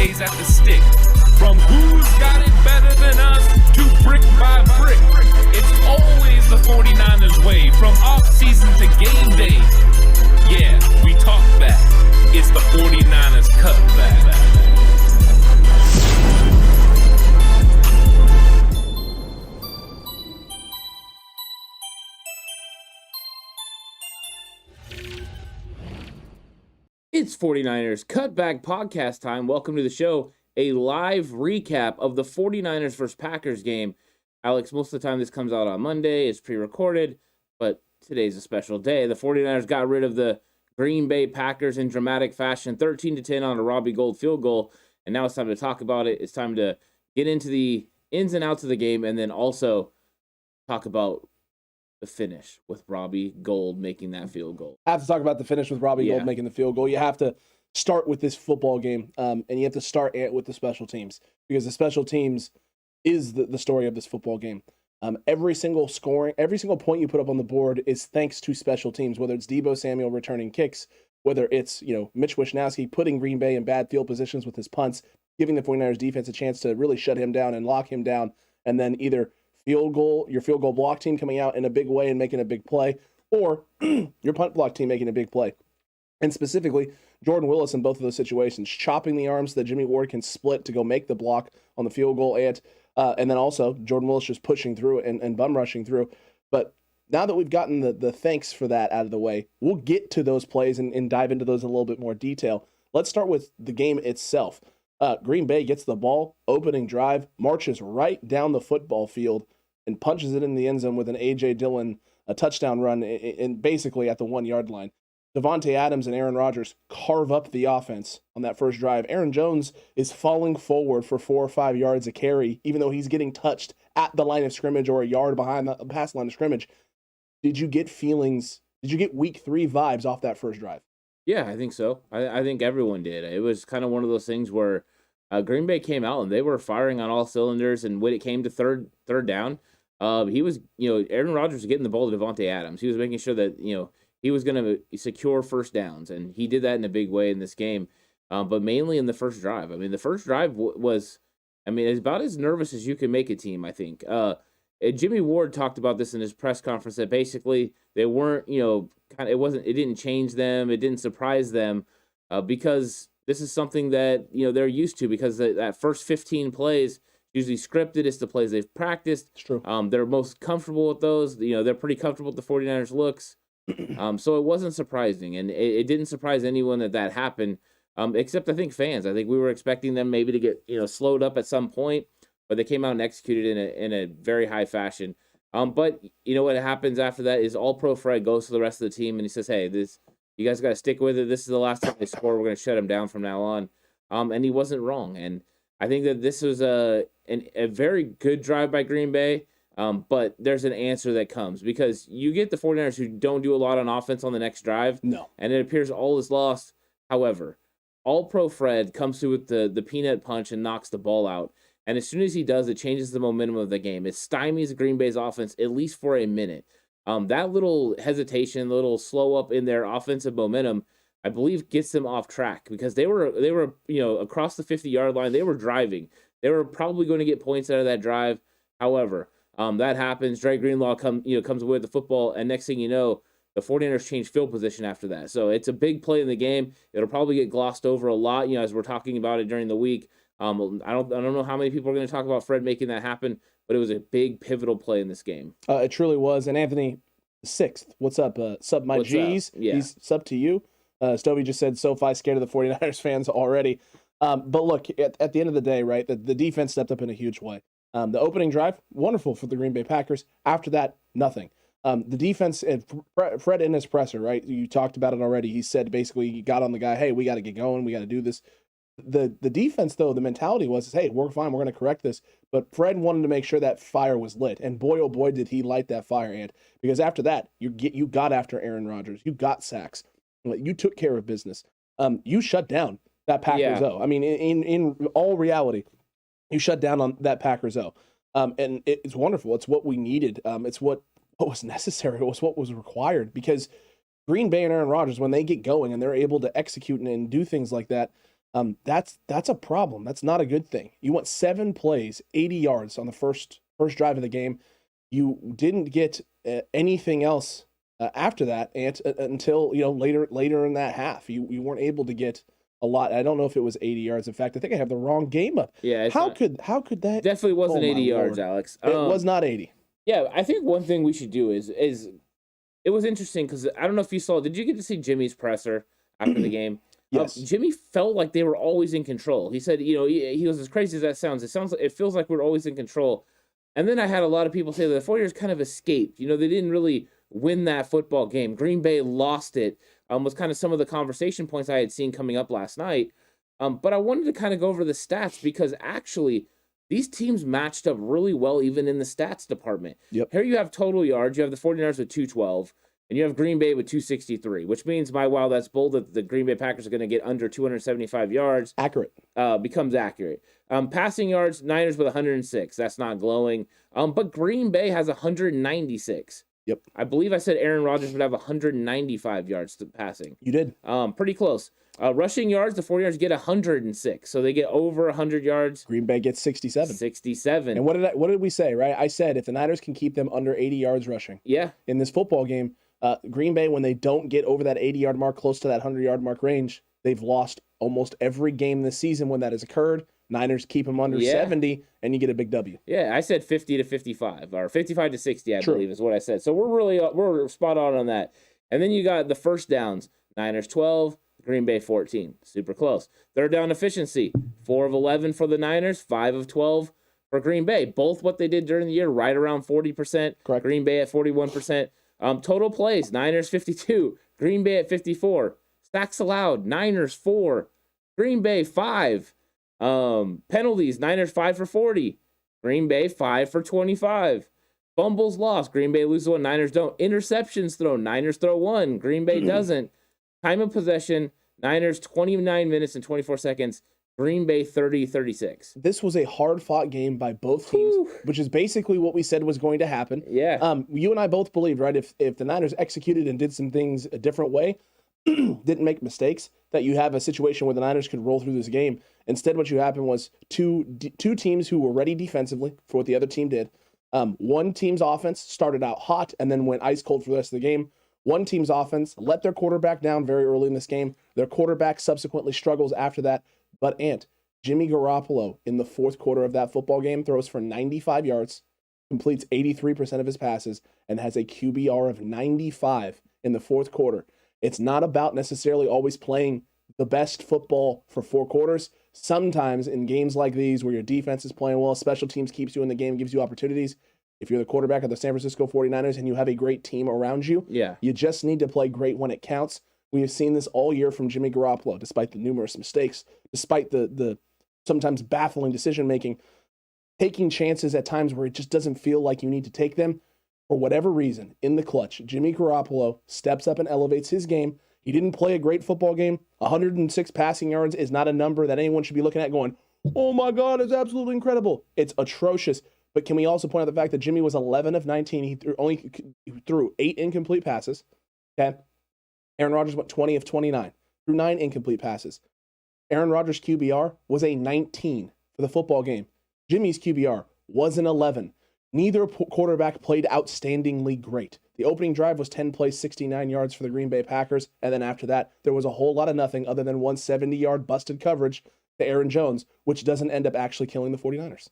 days at the stick. From who's got it better than us to brick by brick. It's always the 49ers way, from off-season to game day. Yeah, we talk back. It's the 49ers Cutback. It's 49ers Cutback Podcast time. Welcome to the show. A live recap of the 49ers versus Packers game. Alex, most of the time this comes out on Monday. It's pre-recorded, but today's a special day. The 49ers got rid of the Green Bay Packers in dramatic fashion, 13-10 on a Robbie Gould field goal, and now it's time to talk about it. It's time to get into the ins and outs of the game, and then also talk about the finish with Robbie Gould making that field goal. I have to talk about the finish with Robbie Gould making the field goal. You have to start with this football game, and you have to start with the special teams, because the special teams is the story of this football game. Every single point you put up on the board is thanks to special teams, whether it's Deebo Samuel returning kicks, whether it's Mitch Wishnowsky putting Green Bay in bad field positions with his punts, giving the 49ers defense a chance to really shut him down and lock him down, and then either your field goal block team coming out in a big way and making a big play, or your punt block team making a big play. And specifically, Jordan Willis in both of those situations, chopping the arms so that Jimmy Ward can split to go make the block on the field goal, and then also Jordan Willis just pushing through and bum rushing through. But now that we've gotten the thanks for that out of the way, we'll get to those plays and dive into those in a little bit more detail. Let's start with the game itself. Green Bay gets the ball, opening drive, marches right down the football field, and punches it in the end zone with an A.J. Dillon a touchdown run and basically at the 1 yard line. Davante Adams and Aaron Rodgers carve up the offense on that first drive. Aaron Jones is falling forward for 4 or 5 yards a carry, even though he's getting touched at the line of scrimmage or a yard behind the past line of scrimmage. Did you get week 3 vibes off that first drive? Yeah, I think so. I think everyone did. It was kind of one of those things where Green Bay came out and they were firing on all cylinders, and when it came to third down, he was, Aaron Rodgers was getting the ball to Davante Adams. He was making sure that, he was going to secure first downs, and he did that in a big way in this game, but mainly in the first drive. I mean, the first drive was about as nervous as you can make a team, I think. Jimmy Ward talked about this in his press conference, that basically they weren't, it didn't change them, it didn't surprise them, because this is something that, they're used to, because that first 15 plays usually scripted. It's the plays they've practiced. It's true. They're most comfortable with those. They're pretty comfortable with the 49ers looks. So it wasn't surprising, and it didn't surprise anyone that happened, except I think fans. I think we were expecting them maybe to get slowed up at some point, but they came out and executed in a very high fashion. But what happens after that is All-Pro Fred goes to the rest of the team and he says, "Hey, you guys got to stick with it. This is the last time they score. We're going to shut them down from now on." And he wasn't wrong, and I think that this was a very good drive by Green Bay. But there's an answer that comes, because you get the 49ers who don't do a lot on offense on the next drive. No. And it appears all is lost. However, All-Pro Fred comes through with the peanut punch and knocks the ball out. And as soon as he does, it changes the momentum of the game. It stymies Green Bay's offense, at least for a minute. That little hesitation, little slow up in their offensive momentum, I believe gets them off track, because they were across the 50-yard line. They were driving. They were probably going to get points out of that drive. However, that happens. Dre Greenlaw comes away with the football, and next thing you know, the 49ers change field position after that. So it's a big play in the game. It'll probably get glossed over a lot, as we're talking about it during the week. I don't know how many people are going to talk about Fred making that happen, but it was a big pivotal play in this game. It truly was. And Anthony, 6th, what's up? Sub my G's. Yeah. He's sub to you. Stovey just said SoFi scared of the 49ers fans already. But look, at the end of the day, right, the defense stepped up in a huge way. The opening drive, wonderful for the Green Bay Packers. After that, nothing. The defense, and Fred in his presser, right? You talked about it already. He said basically he got on the guy, hey, we got to get going. We got to do this. The defense, though, the mentality was, hey, we're fine. We're going to correct this. But Fred wanted to make sure that fire was lit. And boy, oh boy, did he light that fire, Ant. Because after that, you got after Aaron Rodgers. You got sacks. You took care of business. You shut down that Packers O. I mean, in all reality, you shut down on that Packers O. And it's wonderful. It's what we needed. It's what was necessary. It was what was required, because Green Bay and Aaron Rodgers, when they get going and they're able to execute and do things like that, That's a problem. That's not a good thing. You want 7 plays, 80 yards on the first drive of the game. You didn't get anything else after that until later in that half. You weren't able to get a lot. I don't know if it was 80 yards. In fact, I think I have the wrong game up. Yeah. How could that? Definitely wasn't 80 yards, Lord. Alex. It was not 80. Yeah, I think one thing we should do is it was interesting because I don't know if you saw. Did you get to see Jimmy's presser after the game? Yes. Jimmy felt like they were always in control. He said, he was, as crazy as that sounds, it feels like we're always in control. And then I had a lot of people say that the 49ers kind of escaped. They didn't really win that football game. Green Bay lost it. Was kind of some of the conversation points I had seen coming up last night. But I wanted to kind of go over the stats because actually these teams matched up really well even in the stats department. Yep. Here you have total yards. You have the 49ers with 212. And you have Green Bay with 263, which means that's bold that the Green Bay Packers are going to get under 275 yards. Accurate. Becomes accurate. Passing yards, Niners with 106. That's not glowing. But Green Bay has 196. Yep. I believe I said Aaron Rodgers would have 195 yards to passing. You did. Pretty close. Rushing yards, the 49ers get 106. So they get over 100 yards. Green Bay gets 67. 67. And what did we say, right? I said if the Niners can keep them under 80 yards rushing. Yeah. In this football game, Green Bay, when they don't get over that 80-yard mark, close to that 100-yard mark range, they've lost almost every game this season when that has occurred. Niners keep them under 70, and you get a big W. Yeah, I said 50 to 55, or 55 to 60, I True. believe is what I said. So we're spot on that. And then you got the first downs. Niners 12, Green Bay 14. Super close. Third down efficiency, 4 of 11 for the Niners, 5 of 12 for Green Bay. Both what they did during the year, right around 40%. Correct. Green Bay at 41%. Total plays, Niners 52, Green Bay at 54. Sacks allowed, Niners 4, Green Bay 5. Penalties, Niners 5 for 40, Green Bay 5 for 25. Fumbles lost, Green Bay loses 1, Niners don't. Interceptions thrown, Niners throw 1, Green Bay doesn't. Time of possession, Niners 29 minutes and 24 seconds, Green Bay 30-36. This was a hard-fought game by both teams, which is basically what we said was going to happen. Yeah. You and I both believed, right, if the Niners executed and did some things a different way, didn't make mistakes, that you have a situation where the Niners could roll through this game. Instead, what happened was two teams who were ready defensively for what the other team did. One team's offense started out hot and then went ice cold for the rest of the game. One team's offense let their quarterback down very early in this game. Their quarterback subsequently struggles after that. But Jimmy Garoppolo in the fourth quarter of that football game throws for 95 yards, completes 83% of his passes, and has a QBR of 95 in the fourth quarter. It's not about necessarily always playing the best football for 4 quarters. Sometimes in games like these where your defense is playing well, special teams keeps you in the game, gives you opportunities. If you're the quarterback of the San Francisco 49ers and you have a great team around you, you just need to play great when it counts. We have seen this all year from Jimmy Garoppolo, despite the numerous mistakes, despite the sometimes baffling decision-making, taking chances at times where it just doesn't feel like you need to take them. For whatever reason, in the clutch, Jimmy Garoppolo steps up and elevates his game. He didn't play a great football game. 106 passing yards is not a number that anyone should be looking at going, oh my God, it's absolutely incredible. It's atrocious. But can we also point out the fact that Jimmy was 11 of 19. He threw 8 incomplete passes. Okay. Aaron Rodgers went 20 of 29, threw 9 incomplete passes. Aaron Rodgers' QBR was a 19 for the football game. Jimmy's QBR was an 11. Neither quarterback played outstandingly great. The opening drive was 10 plays, 69 yards for the Green Bay Packers, and then after that, there was a whole lot of nothing other than one 70-yard busted coverage to Aaron Jones, which doesn't end up actually killing the 49ers.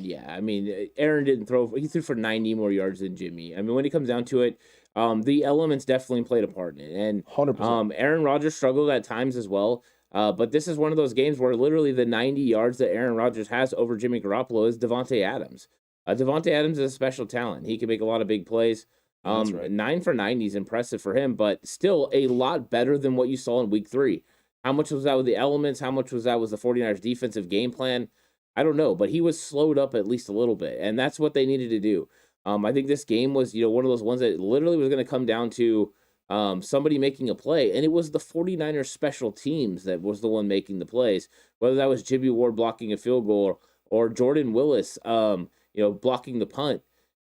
Yeah, I mean, Aaron didn't throw. He threw for 90 more yards than Jimmy. I mean, when it comes down to it, the elements definitely played a part in it. And 100%. Aaron Rodgers struggled at times as well. But this is one of those games where literally the 90 yards that Aaron Rodgers has over Jimmy Garoppolo is Devontae Adams. Devontae Adams is a special talent. He can make a lot of big plays. That's right. 9 for 90 is impressive for him, but still a lot better than what you saw in week 3. How much was that with the elements? How much was that with the 49ers defensive game plan? I don't know, but he was slowed up at least a little bit, and that's what they needed to do. I think this game was, one of those ones that literally was going to come down to somebody making a play, and it was the 49ers special teams that was the one making the plays, whether that was Jimmy Ward blocking a field goal or Jordan Willis, blocking the punt,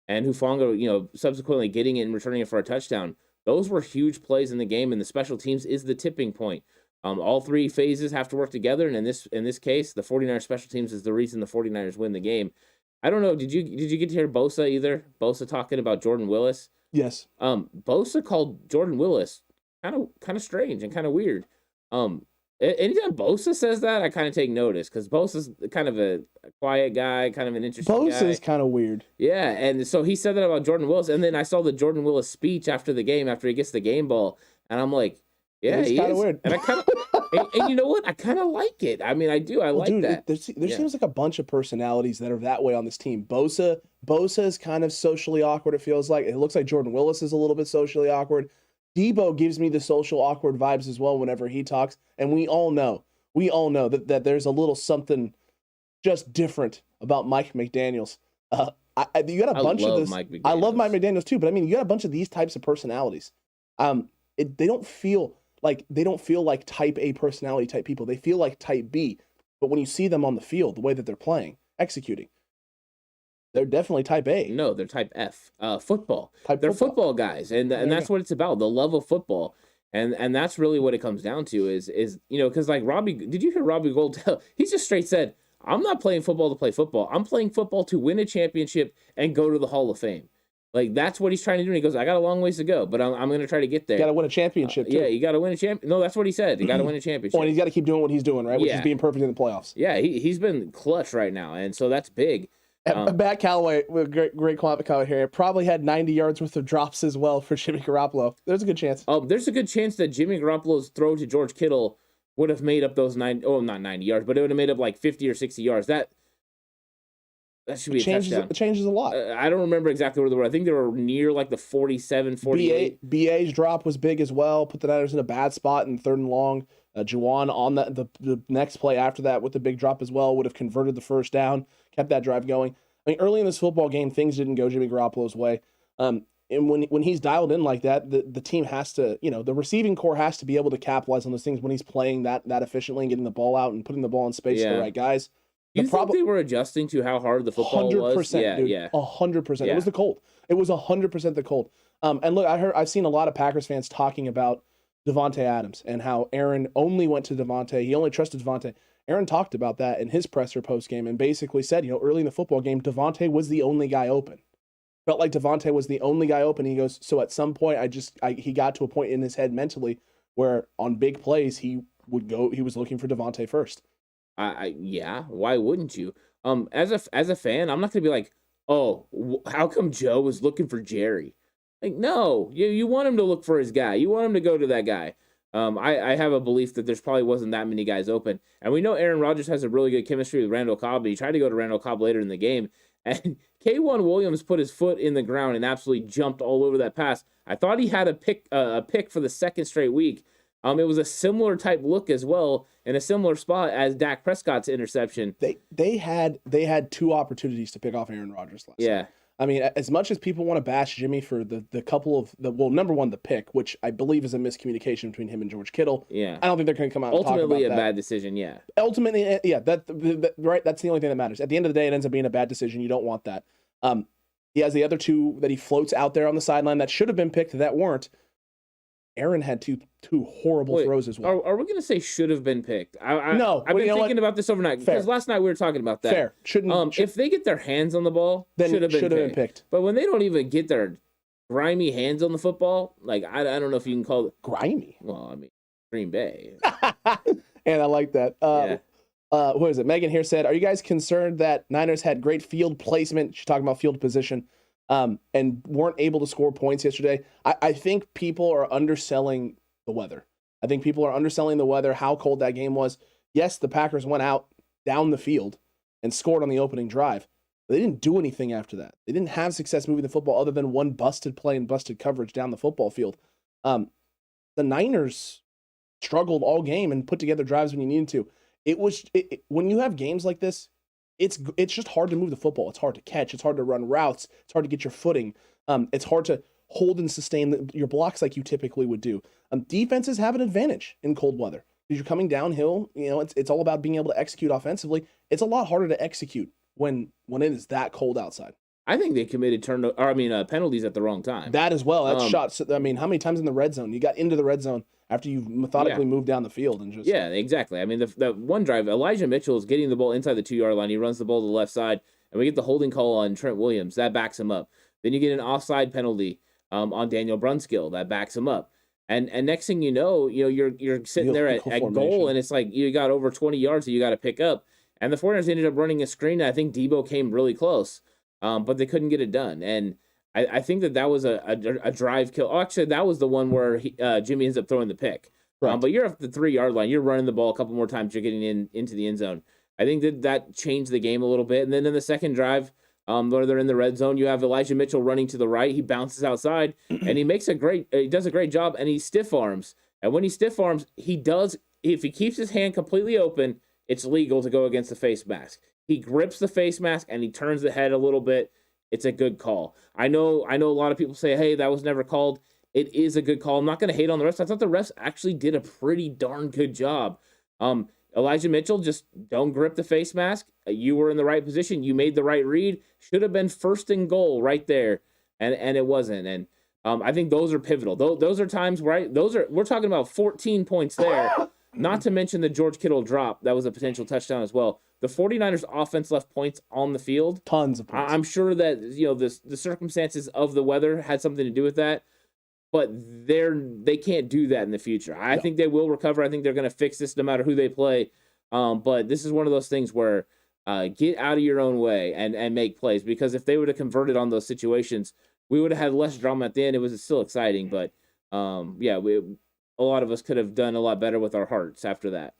and Hufanga, subsequently getting it and returning it for a touchdown. Those were huge plays in the game, and the special teams is the tipping point. All three phases have to work together, and in this case, the 49ers special teams is the reason the 49ers win the game. I don't know. Did you get to hear Bosa either? Bosa talking about Jordan Willis? Yes. Bosa called Jordan Willis kind of strange and kind of weird. Anytime Bosa says that, I kind of take notice because Bosa's kind of a quiet guy, kind of an interesting guy. Bosa's kind of weird. Yeah, and so he said that about Jordan Willis, and then I saw the Jordan Willis speech after the game, after he gets the game ball, and I'm like, yeah, he's kind of weird. And I kind of, and you know what? I kind of like it. I mean, I do. I like that. There seems like a bunch of personalities that are that way on this team. Bosa is kind of socially awkward. It feels like it looks like Jordan Willis is a little bit socially awkward. Debo gives me the social awkward vibes as well whenever he talks, and we all know that there's a little something just different about Mike McDaniels. You got a bunch of this. I love Mike McDaniels too, but I mean, you got a bunch of these types of personalities. They don't feel like type A personality type people. They feel like type B, but when you see them on the field, the way that they're playing, executing, they're definitely type A. No, they're type F. Football. They're football guys, and that's what it's about. The love of football, and that's really what it comes down to. Is because like Robbie, did you hear Robbie Gould tell? He just straight said, "I'm not playing football to play football. I'm playing football to win a championship and go to the Hall of Fame." Like that's what he's trying to do. And he goes, "I got a long ways to go, but I'm going to try to get there." You got to win a championship. Too. Yeah, you got to win a champion. No, that's what he said. You got to win a championship. And he's got to keep doing what he's doing, right? Which is being perfect in the playoffs. Yeah, he's been clutch right now, and so that's big. Matt Callaway, great comment here, probably had 90 yards worth of drops as well for Jimmy Garoppolo. There's a good chance. There's a good chance that Jimmy Garoppolo's throw to George Kittle would have made up those not 90 yards, but it would have made up like 50 or 60 yards. That should be a touchdown. It changes a lot. I don't remember exactly where they were. I think they were near like the 47, 48. BA's drop was big as well. Put the Niners in a bad spot in 3rd and long. Juwan on the next play after that with the big drop as well would have converted the first down, kept that drive going. I mean, early in this football game, things didn't go Jimmy Garoppolo's way. And when he's dialed in like that, the team has to, the receiving core has to be able to capitalize on those things when he's playing that efficiently and getting the ball out and putting the ball in space to the right guys. You think they were adjusting to how hard the football was? 100%, dude. Yeah. 100%. Yeah. It was the cold. It was 100% the cold. And look, I've seen a lot of Packers fans talking about Devontae Adams and how Aaron only went to Devontae. He only trusted Devontae. Aaron talked about that in his presser post-game and basically said, early in the football game, Devontae was the only guy open. Felt like Devontae was the only guy open. He goes, so at some point, he got to a point in his head mentally where on big plays, he was looking for Devontae first. Yeah, why wouldn't you? As a fan, I'm not going to be like, oh, how come Joe was looking for Jerry? Like, no, you want him to look for his guy. You want him to go to that guy. I have a belief that there's probably wasn't that many guys open. And we know Aaron Rodgers has a really good chemistry with Randall Cobb, but he tried to go to Randall Cobb later in the game. And K1 Williams put his foot in the ground and absolutely jumped all over that pass. I thought he had a pick for the second straight week. It was a similar type look as well in a similar spot as Dak Prescott's interception. They had 2 opportunities to pick off Aaron Rodgers last night. I mean, as much as people want to bash Jimmy for the couple of number one, the pick, which I believe is a miscommunication between him and George Kittle. Yeah, I don't think they're going to come out and talk about that. Ultimately, a bad decision. Yeah. Ultimately, yeah. That right. That's the only thing that matters. At the end of the day, it ends up being a bad decision. You don't want that. He has the other 2 that he floats out there on the sideline that should have been picked that weren't. Aaron had two horrible throws as well. Are we going to say should have been picked? No. I've been thinking about this overnight because last night we were talking about that. Fair. If they get their hands on the ball, then should have been picked. But when they don't even get their grimy hands on the football, like I don't know if you can call it grimy. Well, I mean, Green Bay. And I like that. What is it? Megan here said, "Are you guys concerned that Niners had great field placement?" She's talking about field position. And weren't able to score points yesterday. I think people are underselling the weather. I think people are underselling the weather, how cold that game was. Yes, the Packers went out down the field and scored on the opening drive. But they didn't do anything after that. They didn't have success moving the football other than one busted play and busted coverage down the football field. The Niners struggled all game and put together drives when you needed to. When you have games like this, it's just hard to move the football. It's hard to catch. It's hard to run routes. It's hard to get your footing. It's hard to hold and sustain your blocks like you typically would do. Defenses have an advantage in cold weather because you're coming downhill. It's all about being able to execute offensively. It's a lot harder to execute when it is that cold outside. I think they committed penalties at the wrong time. That as well. That's shots. I mean, how many times in the red zone? You got into the red zone after you've methodically moved down the field and just... Yeah, exactly. I mean, the one drive, Elijah Mitchell is getting the ball inside the 2-yard line. He runs the ball to the left side, and we get the holding call on Trent Williams. That backs him up. Then you get an offside penalty on Daniel Brunskill. That backs him up. And next thing you know, you're sitting there at goal, and it's like you got over 20 yards that you got to pick up. And the 49ers ended up running a screen. I think Debo came really close, but they couldn't get it done. And I think that was a drive kill. Oh, actually, that was the one where Jimmy ends up throwing the pick. Right. But you're at the 3-yard line. You're running the ball a couple more times. You're getting into the end zone. I think that changed the game a little bit. And then in the second drive, where they're in the red zone, you have Elijah Mitchell running to the right. He bounces outside, and he does a great job, and he stiff arms. And when he stiff arms, if he keeps his hand completely open, it's legal to go against the face mask. He grips the face mask and he turns the head a little bit. It's a good call. I know a lot of people say, hey, that was never called. It is a good call. I'm not going to hate on the refs. I thought the refs actually did a pretty darn good job. Elijah Mitchell, just don't grip the face mask. You were in the right position. You made the right read. Should have been first and goal right there, and it wasn't. And I think those are pivotal. Those are times, right? We're talking about 14 points there. Not to mention the George Kittle drop. That was a potential touchdown as well. The 49ers offense left points on the field. Tons of points. I'm sure that the circumstances of the weather had something to do with that. But they can't do that in the future. I think they will recover. I think they're going to fix this no matter who they play. But this is one of those things where get out of your own way and make plays. Because if they would have converted on those situations, we would have had less drama at the end. It was still exciting. But, a lot of us could have done a lot better with our hearts after that.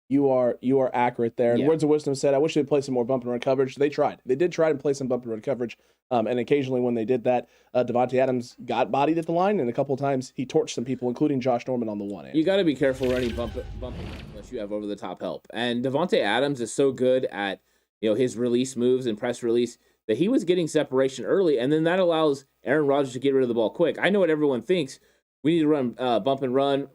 You are accurate there. And Words of Wisdom said, I wish they'd play some more bump and run coverage. They tried. They did try to play some bump and run coverage. And occasionally when they did that, Davante Adams got bodied at the line, and a couple of times he torched some people, including Josh Norman on the one end. You got to be careful running bump unless you have over-the-top help. And Davante Adams is so good at his release moves and press release that he was getting separation early, and then that allows Aaron Rodgers to get rid of the ball quick. I know what everyone thinks. We need to run bump and run,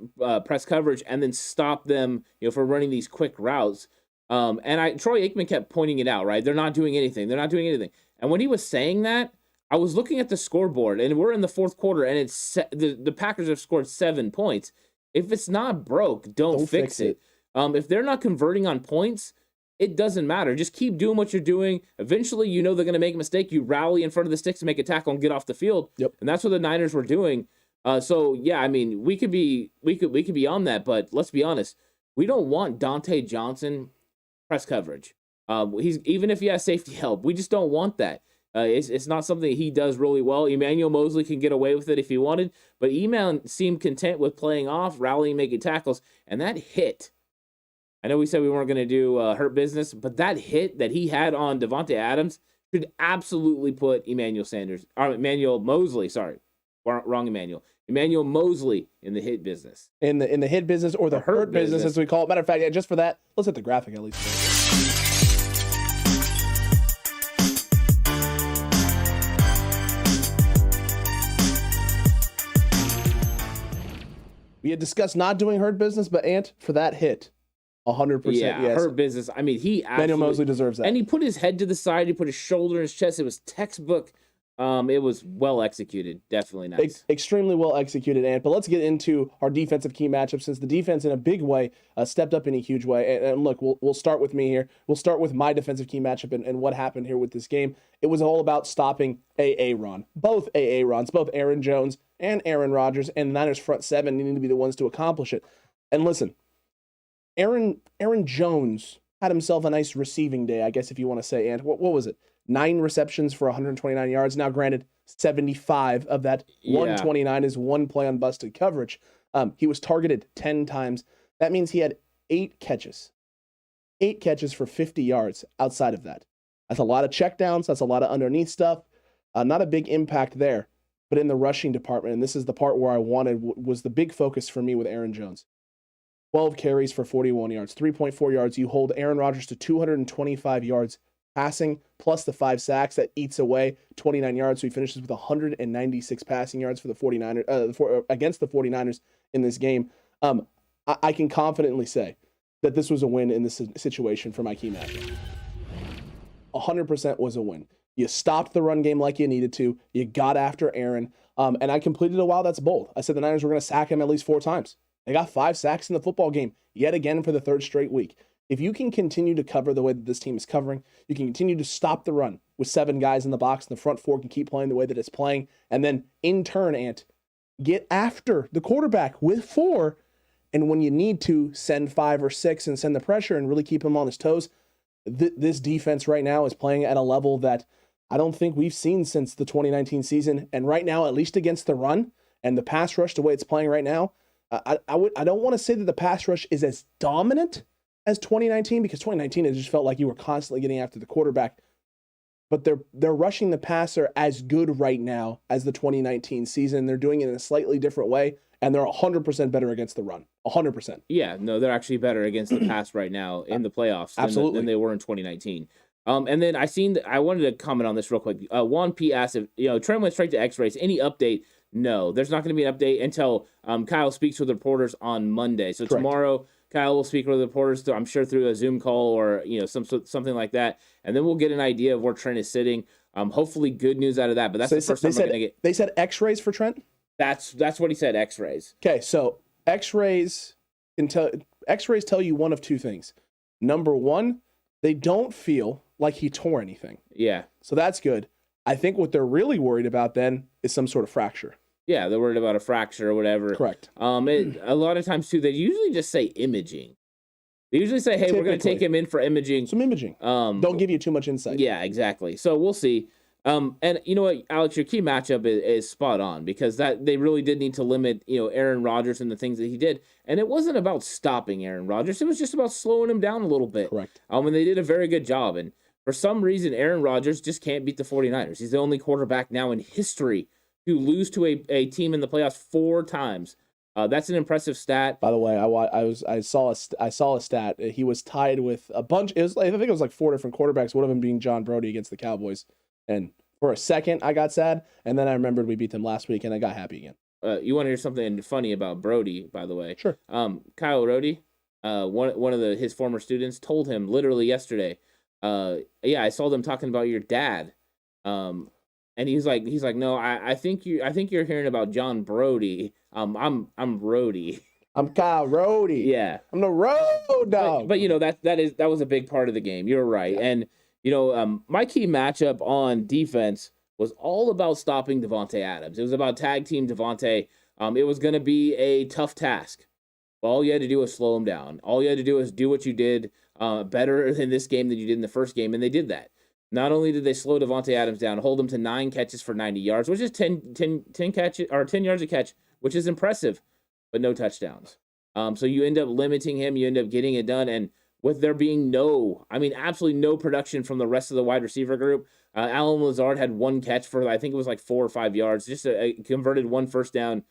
press coverage, and then stop them, for running these quick routes. And Troy Aikman kept pointing it out, right? They're not doing anything. They're not doing anything. And when he was saying that, I was looking at the scoreboard, and we're in the fourth quarter, and the Packers have scored 7 points. If it's not broke, don't fix it. If they're not converting on points, it doesn't matter. Just keep doing what you're doing. Eventually, they're going to make a mistake. You rally in front of the sticks to make a tackle and get off the field. Yep. And that's what the Niners were doing. We could be on that, but let's be honest. We don't want Dante Johnson press coverage. Even if he has safety help, we just don't want that. It's not something he does really well. Emmanuel Mosley can get away with it if he wanted, but Eman seemed content with playing off, rallying, making tackles, and that hit. I know we said we weren't going to do hurt business, but that hit that he had on Davante Adams should absolutely put Emmanuel Mosley, Emmanuel Mosley in the hit business. In the hit business, or the hurt business, as we call it. Matter of fact, just for that, let's hit the graphic at least. We had discussed not doing hurt business, but Ant, for that hit, 100%. Yeah, yes. hurt business. I mean, Emmanuel Mosley deserves that. And he put his head to the side. He put his shoulder in his chest. It was textbook. It was well executed. Definitely nice. Extremely well executed, Ant. But let's get into our defensive key matchup, since the defense in a big way stepped up in a huge way. And look, we'll start with me here. We'll start with my defensive key matchup and what happened here with this game. It was all about stopping Aaron. Both Aarons, both Aaron Jones and Aaron Rodgers, and the Niners front seven needing to be the ones to accomplish it. And listen, Aaron Jones had himself a nice receiving day, I guess, if you want to say, Ant. What was it? 9 receptions for 129 yards. Now, granted, 75 of that 129 is one play on busted coverage. He was targeted 10 times. That means he had 8 catches. 8 catches for 50 yards outside of that. That's a lot of checkdowns. That's a lot of underneath stuff. Not a big impact there. But in the rushing department, and this is the part where I wanted, was the big focus for me with Aaron Jones. 12 carries for 41 yards, 3.4 yards. You hold Aaron Rodgers to 225 yards passing, plus the 5 sacks. That eats away 29 yards. So he finishes with 196 passing yards for the 49ers against the 49ers in this game. I can confidently say that this was a win in this situation for my key matchup. 100% was a win. You stopped the run game like you needed to. You got after Aaron. And I completed a wow, that's bold. I said the Niners were going to sack him at least 4 times. They got 5 sacks in the football game, yet again for the 3rd straight week. If you can continue to cover the way that this team is covering, you can continue to stop the run with 7 guys in the box, and the front 4 can keep playing the way that it's playing. And then in turn, Ant, get after the quarterback with 4. And when you need to, send 5 or 6 and send the pressure and really keep him on his toes. This defense right now is playing at a level that I don't think we've seen since the 2019 season. And right now, at least against the run and the pass rush, the way it's playing right now, I don't want to say that the pass rush is as dominant as 2019, because 2019 it just felt like you were constantly getting after the quarterback. But they're rushing the passer as good right now as the 2019 season. They're doing it in a slightly different way, and they're 100% better against the run. 100%. Yeah, no, they're actually better against the pass right now in the playoffs than they were in 2019. And then I wanted to comment on this real quick. Juan P asked if Trent went straight to X-rays. Any update? No, there's not going to be an update until Kyle speaks with reporters on Monday. So Correct. Tomorrow, Kyle will speak with reporters, I'm sure through a Zoom call or something like that, and then we'll get an idea of where Trent is sitting. Hopefully, good news out of that. But that's the first time we're going to get. They said X-rays for Trent. That's what he said. X-rays. Okay, so X-rays tell you one of 2 things. Number 1, they don't feel like he tore anything. Yeah. So that's good. I think what they're really worried about then is some sort of fracture. Yeah, they're worried about a fracture or whatever. Correct. A lot of times too, they usually just say imaging. They usually say, "Hey, we're going to take him in for imaging." Some imaging. Don't give you too much insight. Yeah, exactly. So we'll see. And you know what, Alex, your key matchup is spot on, because that they really did need to limit Aaron Rodgers and the things that he did, and it wasn't about stopping Aaron Rodgers. It was just about slowing him down a little bit. Correct. And they did a very good job. And for some reason, Aaron Rodgers just can't beat the 49ers. He's the only quarterback now in history to lose to a team in the playoffs 4 times. That's an impressive stat. By the way, I saw a stat. He was tied with a bunch. I think it was like 4 different quarterbacks. One of them being John Brody against the Cowboys. And for a second, I got sad, and then I remembered we beat them last week, and I got happy again. You want to hear something funny about Brody? By the way, sure. Kyle Rody, one of his former students, told him literally yesterday. Yeah, I saw them talking about your dad. And he's like, no, I think you're hearing about John Brody. I'm Rody. I'm Kyle Rody. Yeah, I'm the road dog. But that was a big part of the game. You're right. Yeah. And my key matchup on defense was all about stopping Davante Adams. It was about tag team Davante. It was going to be a tough task. All you had to do was slow him down. All you had to do was do what you did better in this game than you did in the first game, and they did that. Not only did they slow Davante Adams down, hold him to 9 catches for 90 yards, which is 10 catches or 10 yards a catch, which is impressive, but no touchdowns. So you end up limiting him. You end up getting it done, and with there being absolutely no production from the rest of the wide receiver group. Allen Lazard had 1 catch for, I think it was like 4 or 5 yards, just converted 1 first down.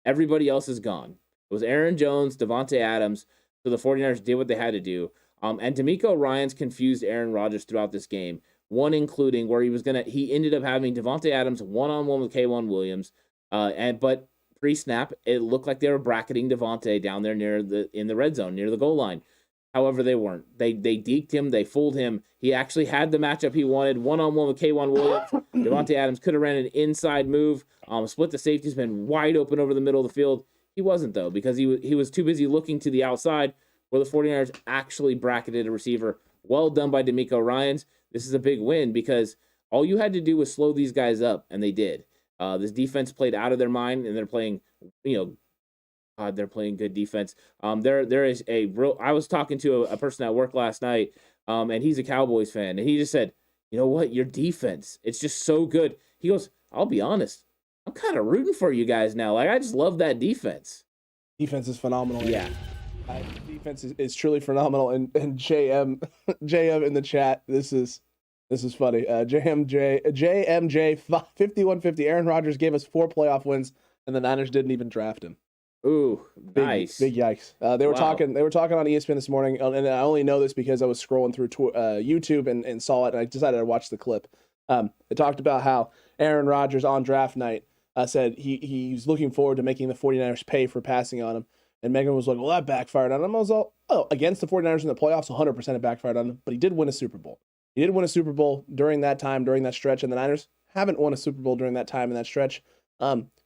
Everybody else is gone. It was Aaron Jones, Davante Adams, so the 49ers did what they had to do. And DeMeco Ryans confused Aaron Rodgers throughout this game, one including where he ended up having Davante Adams one-on-one with K'Wan Williams, but pre-snap, it looked like they were bracketing Davante down there in the red zone, near the goal line. However, they weren't. They deked him. They fooled him. He actually had the matchup he wanted, one-on-one with K'Wan Williams. Davante Adams could have ran an inside move, split the safeties, been wide open over the middle of the field. He wasn't, though, because he was too busy looking to the outside where the 49ers actually bracketed a receiver. Well done by DeMeco Ryans. This is a big win because all you had to do was slow these guys up, and they did. This defense played out of their mind, and they're playing, they're playing good defense. There is a real. I was talking to a person at work last night, and he's a Cowboys fan, and he just said, "You know what? Your defense, it's just so good." He goes, "I'll be honest, I'm kind of rooting for you guys now. Like I just love that defense. Defense is phenomenal. Yeah, defense is truly phenomenal." And JM in the chat, this is funny. JMJ 5150. Aaron Rodgers gave us 4 playoff wins, and the Niners didn't even draft him. Ooh, nice. Big yikes. They were talking on ESPN this morning, and I only know this because I was scrolling through YouTube and saw it, and I decided to watch the clip. It talked about how Aaron Rodgers on draft night said he's looking forward to making the 49ers pay for passing on him. And Megan was like, well, that backfired on him. I was all, against the 49ers in the playoffs, 100% it backfired on him. But he did win a Super Bowl. He did win a Super Bowl during that time, during that stretch, and the Niners haven't won a Super Bowl during that time in that stretch.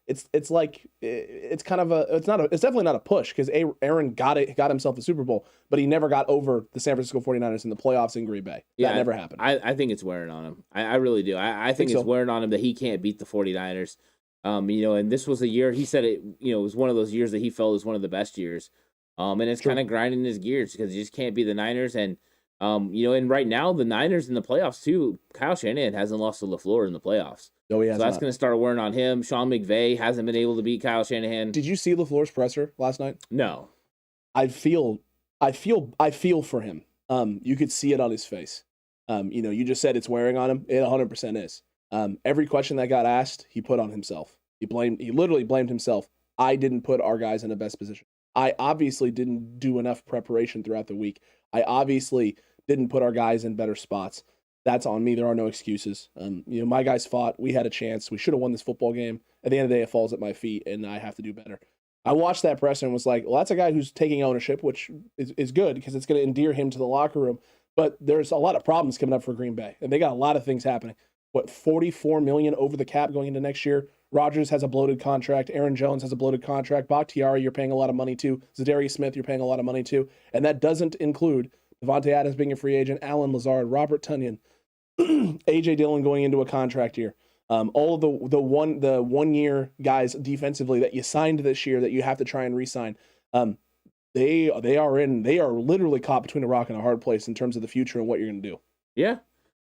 It's like it's definitely not a push because Aaron got himself a Super Bowl, but he never got over the San Francisco 49ers in the playoffs in Green Bay. That never happened. I think it's wearing on him. I really do. I think it's wearing on him that he can't beat the 49ers. And this was a year he said it was one of those years that he felt was one of the best years. And it's kind of grinding his gears because he just can't be the Niners. And and right now the Niners in the playoffs too. Kyle Shanahan hasn't lost to LaFleur in the playoffs. No, he has so that's not. going to start wearing on him. Sean McVay hasn't been able to beat Kyle Shanahan. Did you see LaFleur's presser last night? No. I feel for him. You could see it on his face. You just said it's wearing on him. It 100% is. Every question that got asked, he put on himself. He literally blamed himself. I didn't put our guys in the best position. I obviously didn't do enough preparation throughout the week. I obviously didn't put our guys in better spots. That's on me. There are no excuses. My guys fought. We had a chance. We should have won this football game. At the end of the day, it falls at my feet, and I have to do better. I watched that presser and was like, well, that's a guy who's taking ownership, which is good because it's going to endear him to the locker room. But there's a lot of problems coming up for Green Bay, and they got a lot of things happening. $44 million over the cap going into next year? Rodgers has a bloated contract. Aaron Jones has a bloated contract. Bakhtiari, you're paying a lot of money to. Zadarius Smith, you're paying a lot of money to. And that doesn't include Devontae Adams being a free agent, Alan Lazard, Robert Tonyan, A.J. Dillon going into a contract year. All of the 1 year guys defensively that you signed this year that you have to try and re-sign. They are literally caught between a rock and a hard place in terms of the future and what you're going to do. Yeah,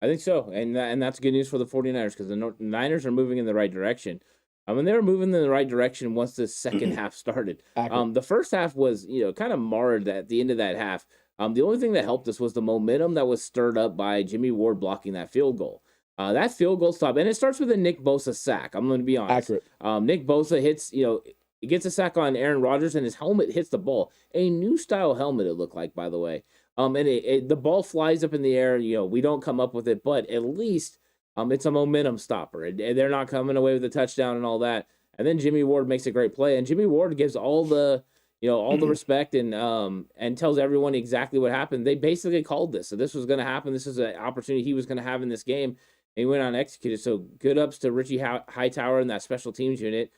I think so. And that's good news for the 49ers because the Niners are moving in the right direction. They were moving in the right direction once the second half started. The first half was, kind of marred at the end of that half. The only thing that helped us was the momentum that was stirred up by Jimmy Ward blocking that field goal. That field goal stop, and it starts with a Nick Bosa sack. I'm going to be honest. Accurate. Nick Bosa hits, he gets a sack on Aaron Rodgers, and his helmet hits the ball. A new style helmet, it looked like, by the way. And the ball flies up in the air. We don't come up with it, but at least it's a momentum stopper. And they're not coming away with a touchdown and all that. And then Jimmy Ward makes a great play, and Jimmy Ward gives all the respect and tells everyone exactly what happened. They basically called this. So this was going to happen. This is an opportunity he was going to have in this game. And he went on and executed. So good ups to Richie Hightower and that special teams unit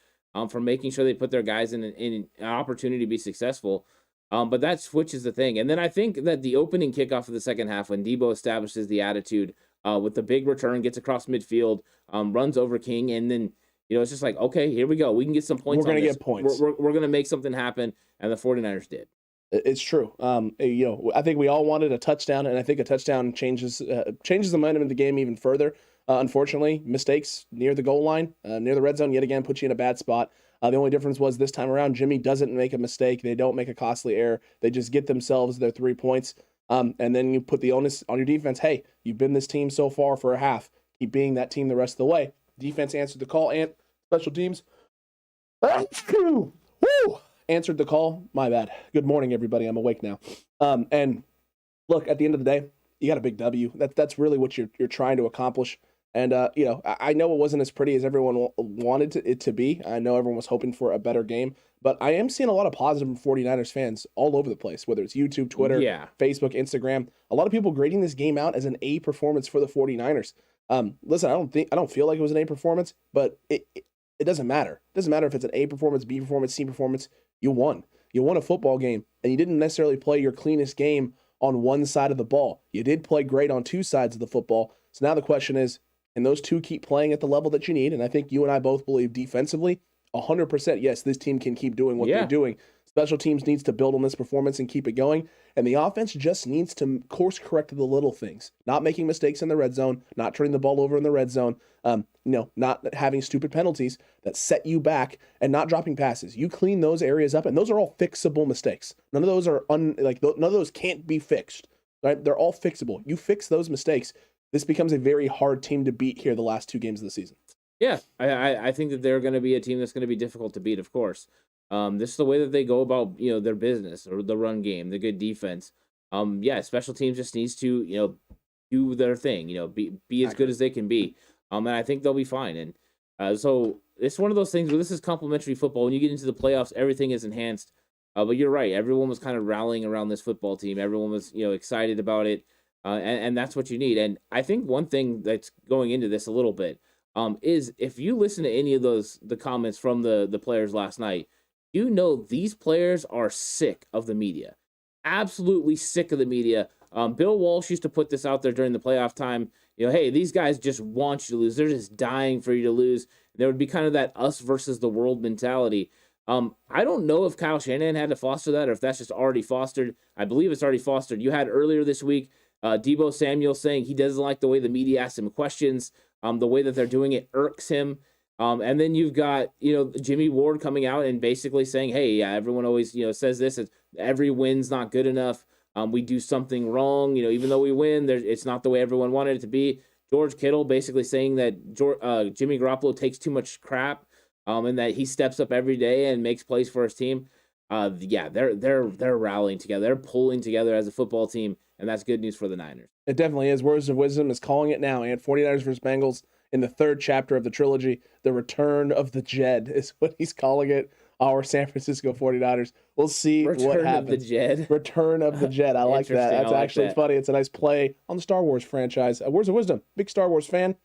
for making sure they put their guys in an opportunity to be successful. But that switches the thing. And then I think that the opening kickoff of the second half, when Debo establishes the attitude with the big return, gets across midfield, runs over King, and then it's just like, okay, here we go. We can get some points. We're going to get points. We're going to make something happen, and the 49ers did. It's true. I think we all wanted a touchdown, and I think a touchdown changes the momentum of the game even further. Unfortunately, mistakes near the goal line, near the red zone, yet again, put you in a bad spot. The only difference was this time around, Jimmy doesn't make a mistake. They don't make a costly error. They just get themselves their 3 points. And then you put the onus on your defense. Hey, you've been this team so far for a half. Keep being that team the rest of the way. Defense answered the call, and special teams answered the call. My bad. Good morning, everybody. I'm awake now. And look, at the end of the day, you got a big W. That's really what you're trying to accomplish. And, I know it wasn't as pretty as everyone wanted it to be. I know everyone was hoping for a better game. But I am seeing a lot of positive from 49ers fans all over the place, whether it's YouTube, Twitter, Facebook, Instagram. A lot of people grading this game out as an A performance for the 49ers. Listen, I don't feel like it was an A performance, but it doesn't matter. It doesn't matter if it's an A performance, B performance, C performance. You won. You won a football game, and you didn't necessarily play your cleanest game on one side of the ball. You did play great on two sides of the football. So now the question is, can those two keep playing at the level that you need? And I think you and I both believe defensively, 100%, yes, this team can keep doing what they're doing. Special teams needs to build on this performance and keep it going. And the offense just needs to course correct the little things. Not making mistakes in the red zone, not turning the ball over in the red zone, not having stupid penalties that set you back, and not dropping passes. You clean those areas up, and those are all fixable mistakes. None of those are none of those can't be fixed. Right? They're all fixable. You fix those mistakes, this becomes a very hard team to beat here the last 2 games of the season. Yeah, I think that they're going to be a team that's going to be difficult to beat, of course. This is the way that they go about, their business, or the run game, the good defense. Special teams just needs to, do their thing, be as good as they can be. And I think they'll be fine. And so it's one of those things where this is complimentary football. When you get into the playoffs, everything is enhanced. But you're right. Everyone was kind of rallying around this football team. Everyone was, excited about it. and that's what you need. And I think one thing that's going into this a little bit is if you listen to any of the comments from the players last night, these players are sick of the media, absolutely sick of the media. Bill Walsh used to put this out there during the playoff time. Hey, these guys just want you to lose. They're just dying for you to lose. There would be kind of that us versus the world mentality. I don't know if Kyle Shanahan had to foster that or if that's just already fostered. I believe it's already fostered. You had earlier this week Deebo Samuel saying he doesn't like the way the media asks him questions. The way that they're doing it irks him. And then you've got, Jimmy Ward coming out and basically saying, hey, yeah, everyone always, says this. Every win's not good enough. We do something wrong. Even though we win, it's not the way everyone wanted it to be. George Kittle basically saying that Jimmy Garoppolo takes too much crap and that he steps up every day and makes plays for his team. They're rallying together. They're pulling together as a football team, and that's good news for the Niners. It definitely is. Words of Wisdom is calling it now, and 49ers versus Bengals in the third chapter of the trilogy. The return of the Jed is what he's calling it. Our San Francisco 49ers. We'll see what happens. Return of the Jed. Return of the Jed. I like that. That's actually funny. It's a nice play on the Star Wars franchise. Words of Wisdom. Big Star Wars fan.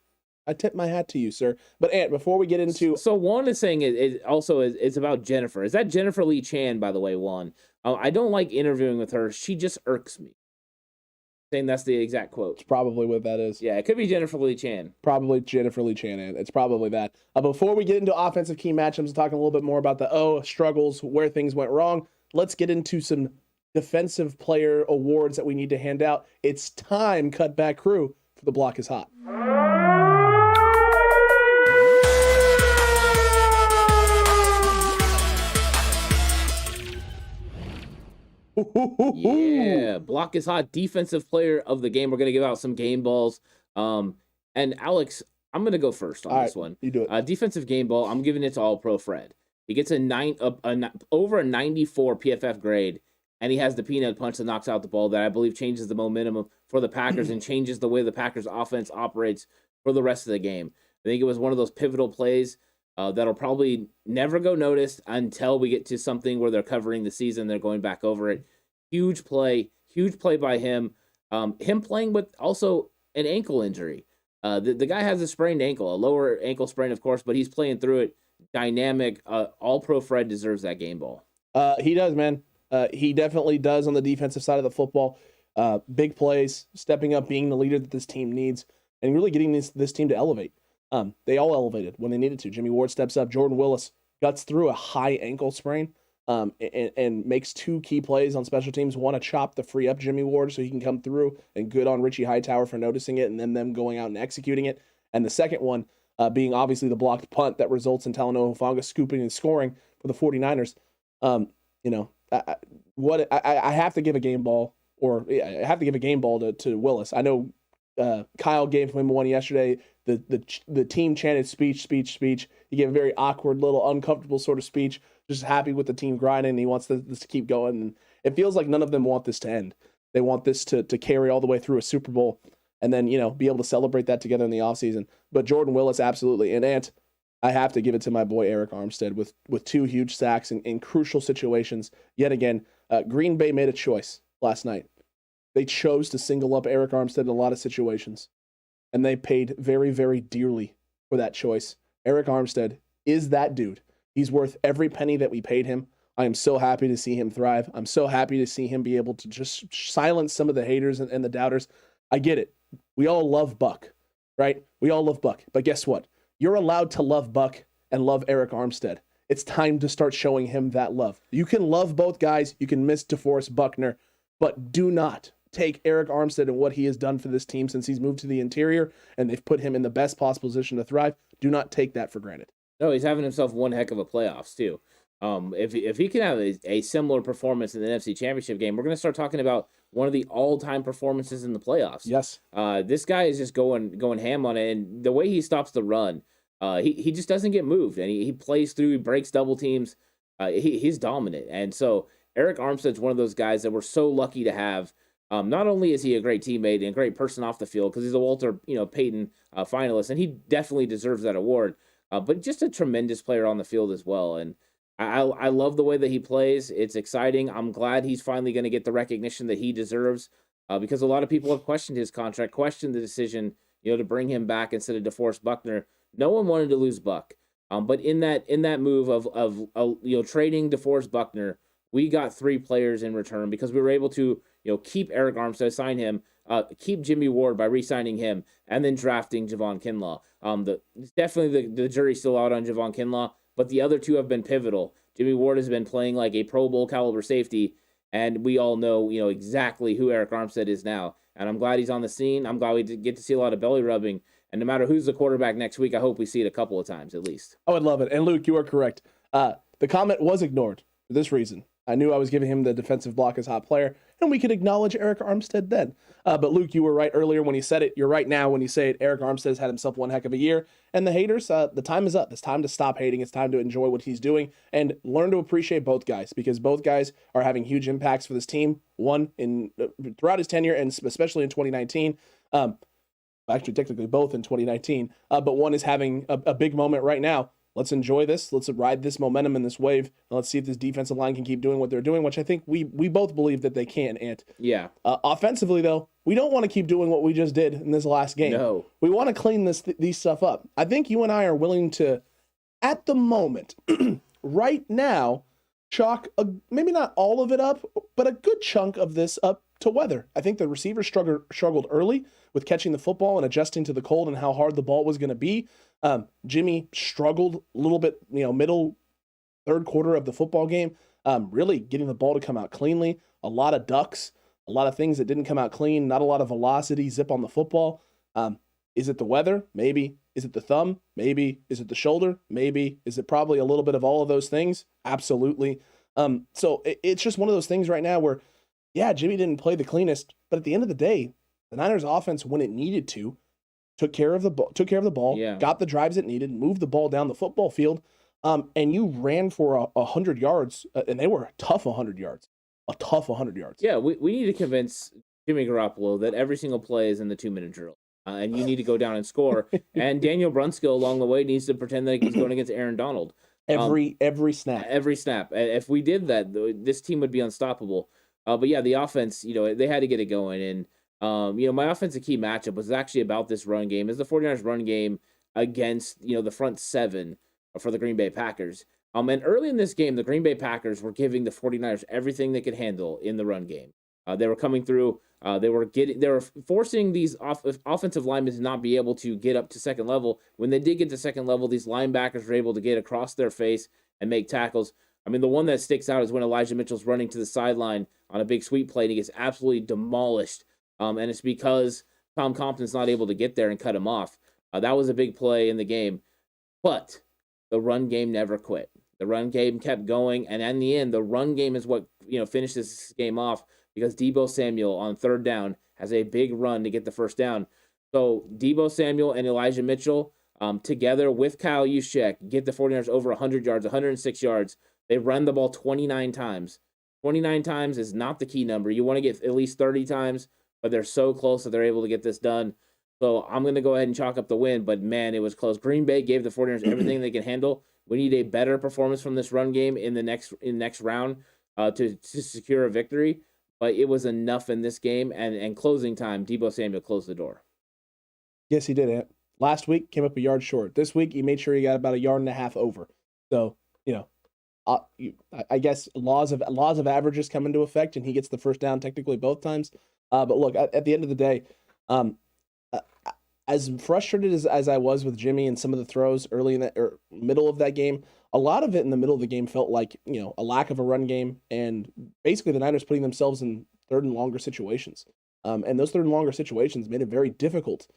I tip my hat to you, sir. But Ant, before we get into... So Juan is saying it's about Jennifer. Is that Jennifer Lee Chan, by the way, Juan? I don't like interviewing with her. She just irks me. Saying that's the exact quote. It's probably what that is. Yeah, it could be Jennifer Lee Chan. Probably Jennifer Lee Chan. It's probably that. Before we get into offensive key matchups, talking a little bit more about the struggles, where things went wrong, let's get into some defensive player awards that we need to hand out. It's time, Cutback Crew, for the Block is Hot. Yeah, Block is Hot, defensive player of the game. We're going to give out some game balls. And Alex, I'm going to go first on this one. You do it. Defensive game ball, I'm giving it to All-Pro Fred. He gets over a 94 PFF grade, and he has the peanut punch that knocks out the ball that I believe changes the momentum for the Packers and changes the way the Packers offense operates for the rest of the game. I think it was one of those pivotal plays that'll probably never go noticed until we get to something where they're covering the season. They're going back over it. Huge play by him. Him playing with also an ankle injury. The guy has a sprained ankle, a lower ankle sprain, of course, but he's playing through it. Dynamic. All-Pro Fred deserves that game ball. He does, man. He definitely does on the defensive side of the football. Big plays, stepping up, being the leader that this team needs, and really getting this team to elevate. They all elevated when they needed to. Jimmy Ward steps up. Jordan Willis guts through a high ankle sprain and makes two key plays on special teams. One, a chop to free up Jimmy Ward so he can come through, and good on Richie Hightower for noticing it and then them going out and executing it. And the second one being obviously the blocked punt that results in Talanoa Hufanga scooping and scoring for the 49ers. I have to give a game ball, to Willis. I know Kyle gave him one yesterday. The team chanted speech. He gave a very awkward, little uncomfortable sort of speech, just happy with the team grinding. He wants this to keep going. And it feels like none of them want this to end. They want this to carry all the way through a Super Bowl and then, be able to celebrate that together in the offseason. But Jordan Willis, absolutely. And Ant, I have to give it to my boy Eric Armstead with two huge sacks in crucial situations. Yet again, Green Bay made a choice last night. They chose to single up Eric Armstead in a lot of situations, and they paid very, very dearly for that choice. Eric Armstead is that dude. He's worth every penny that we paid him. I am so happy to see him thrive. I'm so happy to see him be able to just silence some of the haters and the doubters. I get it. We all love Buck, right? We all love Buck. But guess what? You're allowed to love Buck and love Eric Armstead. It's time to start showing him that love. You can love both guys. You can miss DeForest Buckner, but do not take Eric Armstead and what he has done for this team since he's moved to the interior and they've put him in the best possible position to thrive. Do not take that for granted. No, he's having himself one heck of a playoffs too. If he can have a similar performance in the NFC Championship game, we're going to start talking about one of the all-time performances in the playoffs. Yes. This guy is just going ham on it, and the way he stops the run, he just doesn't get moved, and he plays through, he breaks double teams. He's dominant, and so Eric Armstead's one of those guys that we're so lucky to have. Not only is he a great teammate and a great person off the field because he's a Walter Payton finalist, and he definitely deserves that award, but just a tremendous player on the field as well. And I love the way that he plays. It's exciting. I'm glad he's finally going to get the recognition that he deserves. because a lot of people have questioned his contract, questioned the decision, to bring him back instead of DeForest Buckner. No one wanted to lose Buck. But in that move of trading DeForest Buckner, we got 3 players in return because we were able to keep Eric Armstead, sign him, keep Jimmy Ward by re-signing him, and then drafting Javon Kinlaw. Definitely the jury's still out on Javon Kinlaw, but the other 2 have been pivotal. Jimmy Ward has been playing like a Pro Bowl caliber safety, and we all know exactly who Eric Armstead is now. And I'm glad he's on the scene. I'm glad we get to see a lot of belly rubbing. And no matter who's the quarterback next week, I hope we see it a couple of times at least. I would love it. And Luke, you are correct. The comment was ignored for this reason. I knew I was giving him the defensive block as hot player, and we could acknowledge Eric Armstead then. But Luke, you were right earlier when you said it. You're right now when you say it. Eric Armstead has had himself one heck of a year. And the haters, the time is up. It's time to stop hating. It's time to enjoy what he's doing and learn to appreciate both guys, because both guys are having huge impacts for this team. One throughout his tenure, and especially in 2019. Actually, technically both in 2019. But one is having a big moment right now. Let's enjoy this. Let's ride this momentum and this wave. And let's see if this defensive line can keep doing what they're doing, which I think we both believe that they can, Ant. Yeah. Offensively, though, we don't want to keep doing what we just did in this last game. No. We want to clean these stuff up. I think you and I are willing to, at the moment, right now, chalk maybe not all of it up, but a good chunk of this up to weather. I think the receivers struggled early with catching the football and adjusting to the cold and how hard the ball was going to be. Jimmy struggled a little bit, middle third quarter of the football game, really getting the ball to come out cleanly. A lot of ducks, a lot of things that didn't come out clean, not a lot of velocity, zip on the football. Is it the weather? Maybe. Is it the thumb? Maybe. Is it the shoulder? Maybe. Is it probably a little bit of all of those things? Absolutely. So it's just one of those things right now where, yeah, Jimmy didn't play the cleanest, but at the end of the day, the Niners offense, when it needed to, took care of the ball, yeah, got the drives it needed, moved the ball down the football field, and you ran for 100 yards, and they were a tough 100 yards. A tough 100 yards. Yeah, we need to convince Jimmy Garoppolo that every single play is in the 2-minute drill. And you need to go down and score. And Daniel Brunskill along the way needs to pretend that he's going against Aaron Donald. Every snap. Every snap. If we did that, this team would be unstoppable. But yeah, the offense, they had to get it going. And, my offensive key matchup was actually about this run game. Is the 49ers run game against, the front 7 for the Green Bay Packers. And early in this game, the Green Bay Packers were giving the 49ers everything they could handle in the run game. They were coming through. They were forcing these offensive linemen to not be able to get up to second level. When they did get to second level, these linebackers were able to get across their face and make tackles. I mean, the one that sticks out is when Elijah Mitchell's running to the sideline on a big sweep play and he gets absolutely demolished. And it's because Tom Compton's not able to get there and cut him off. That was a big play in the game. But the run game never quit. The run game kept going, and in the end, the run game is what finishes this game off, because Deebo Samuel on third down has a big run to get the first down. So Deebo Samuel and Elijah Mitchell together with Kyle Juszczyk get the 49ers over 100 yards, 106 yards. They run the ball 29 times. 29 times is not the key number. You want to get at least 30 times, but they're so close that they're able to get this done. So I'm going to go ahead and chalk up the win, but man, it was close. Green Bay gave the 49ers everything they can handle. We need a better performance from this run game in the next round to secure a victory. But it was enough in this game, and closing time, Deebo Samuel closed the door. Yes, he did, Ant. Last week, came up a yard short. This week, he made sure he got about a yard and a half over. So, I guess laws of averages come into effect, and he gets the first down technically both times. But look, at the end of the day, as frustrated as I was with Jimmy and some of the throws early in that or middle of that game, a lot of it in the middle of the game felt like, a lack of a run game, and basically the Niners putting themselves in third and longer situations. And those third and longer situations made it very difficult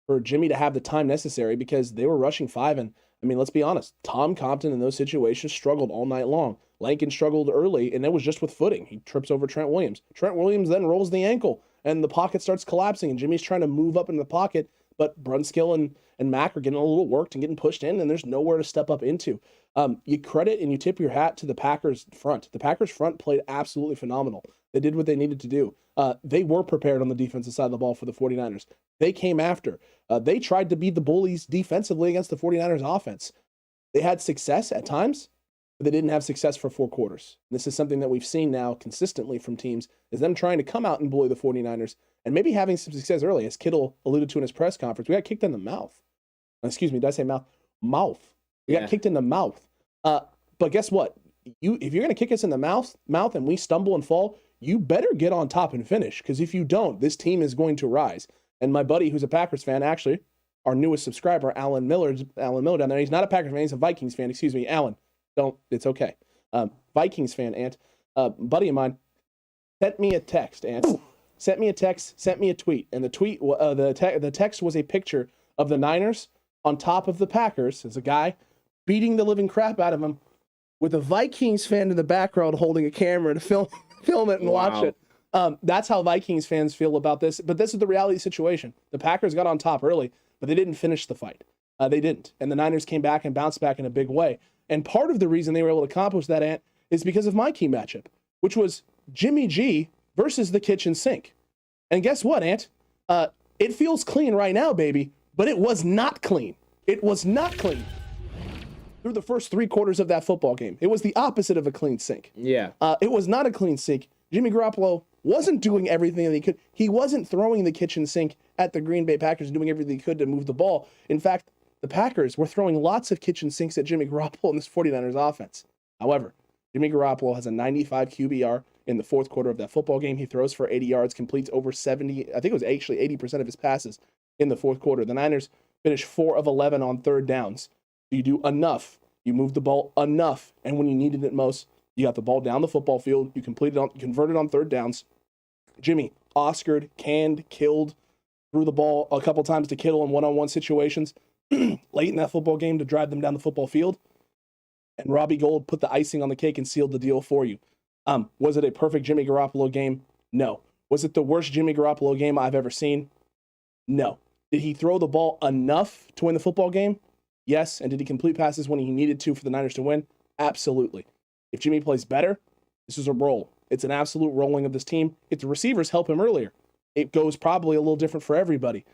for Jimmy to have the time necessary, because they were rushing 5. And I mean, let's be honest, Tom Compton in those situations struggled all night long. Lincoln struggled early, and it was just with footing. He trips over Trent Williams. Trent Williams then rolls the ankle, and the pocket starts collapsing, and Jimmy's trying to move up into the pocket, but Brunskill and Mack are getting a little worked and getting pushed in, and there's nowhere to step up into. You credit and you tip your hat to the Packers front. The Packers front played absolutely phenomenal. They did what they needed to do. They were prepared on the defensive side of the ball for the 49ers. They came after. They tried to be the bullies defensively against the 49ers offense. They had success at times, but they didn't have success for 4 quarters. This is something that we've seen now consistently from teams, is them trying to come out and bully the 49ers and maybe having some success early. As Kittle alluded to in his press conference, we got kicked in the mouth. Excuse me, did I say mouth? Mouth. We got kicked in the mouth. But guess what? If you're going to kick us in the mouth and we stumble and fall, you better get on top and finish, because if you don't, this team is going to rise. And my buddy, who's a Packers fan, actually, our newest subscriber, Alan Miller down there. He's not a Packers fan. He's a Vikings fan. Excuse me, Alan. It's okay. Vikings fan, Ant. Buddy of mine sent me a text, Ant. Sent me a tweet. And the tweet, the text was a picture of the Niners on top of the Packers. There's a guy beating the living crap out of him with a Vikings fan in the background holding a camera to film it and watch it. That's how Vikings fans feel about this. But this is the reality situation. The Packers got on top early, but they didn't finish the fight. They didn't. And the Niners came back and bounced back in a big way. And part of the reason they were able to accomplish that, Ant, is because of my key matchup, which was Jimmy G versus the kitchen sink. And guess what, Ant? It feels clean right now, baby, but it was not clean. It was not clean through the first 3 quarters of that football game. It was the opposite of a clean sink. Yeah. It was not a clean sink. Jimmy Garoppolo wasn't doing everything that he could. He wasn't throwing the kitchen sink at the Green Bay Packers, doing everything he could to move the ball. In fact, the Packers were throwing lots of kitchen sinks at Jimmy Garoppolo in this 49ers offense. However, Jimmy Garoppolo has a 95 QBR in the 4th quarter of that football game. He throws for 80 yards, completes over 70, I think it was actually 80% of his passes in the 4th quarter. The Niners finished 4 of 11 on 3rd downs. You do enough. You move the ball enough, and when you needed it most, you got the ball down the football field. You converted on 3rd downs. Jimmy Oscared, canned, killed, threw the ball a couple times to Kittle in one-on-one situations late in that football game to drive them down the football field. And Robbie Gould put the icing on the cake and sealed the deal for you. Was it a perfect Jimmy Garoppolo game? No. Was it the worst Jimmy Garoppolo game I've ever seen? No. Did he throw the ball enough to win the football game? Yes. And did he complete passes when he needed to for the Niners to win? Absolutely. If Jimmy plays better, this is a roll. It's an absolute rolling of this team. If the receivers help him earlier, it goes probably a little different for everybody.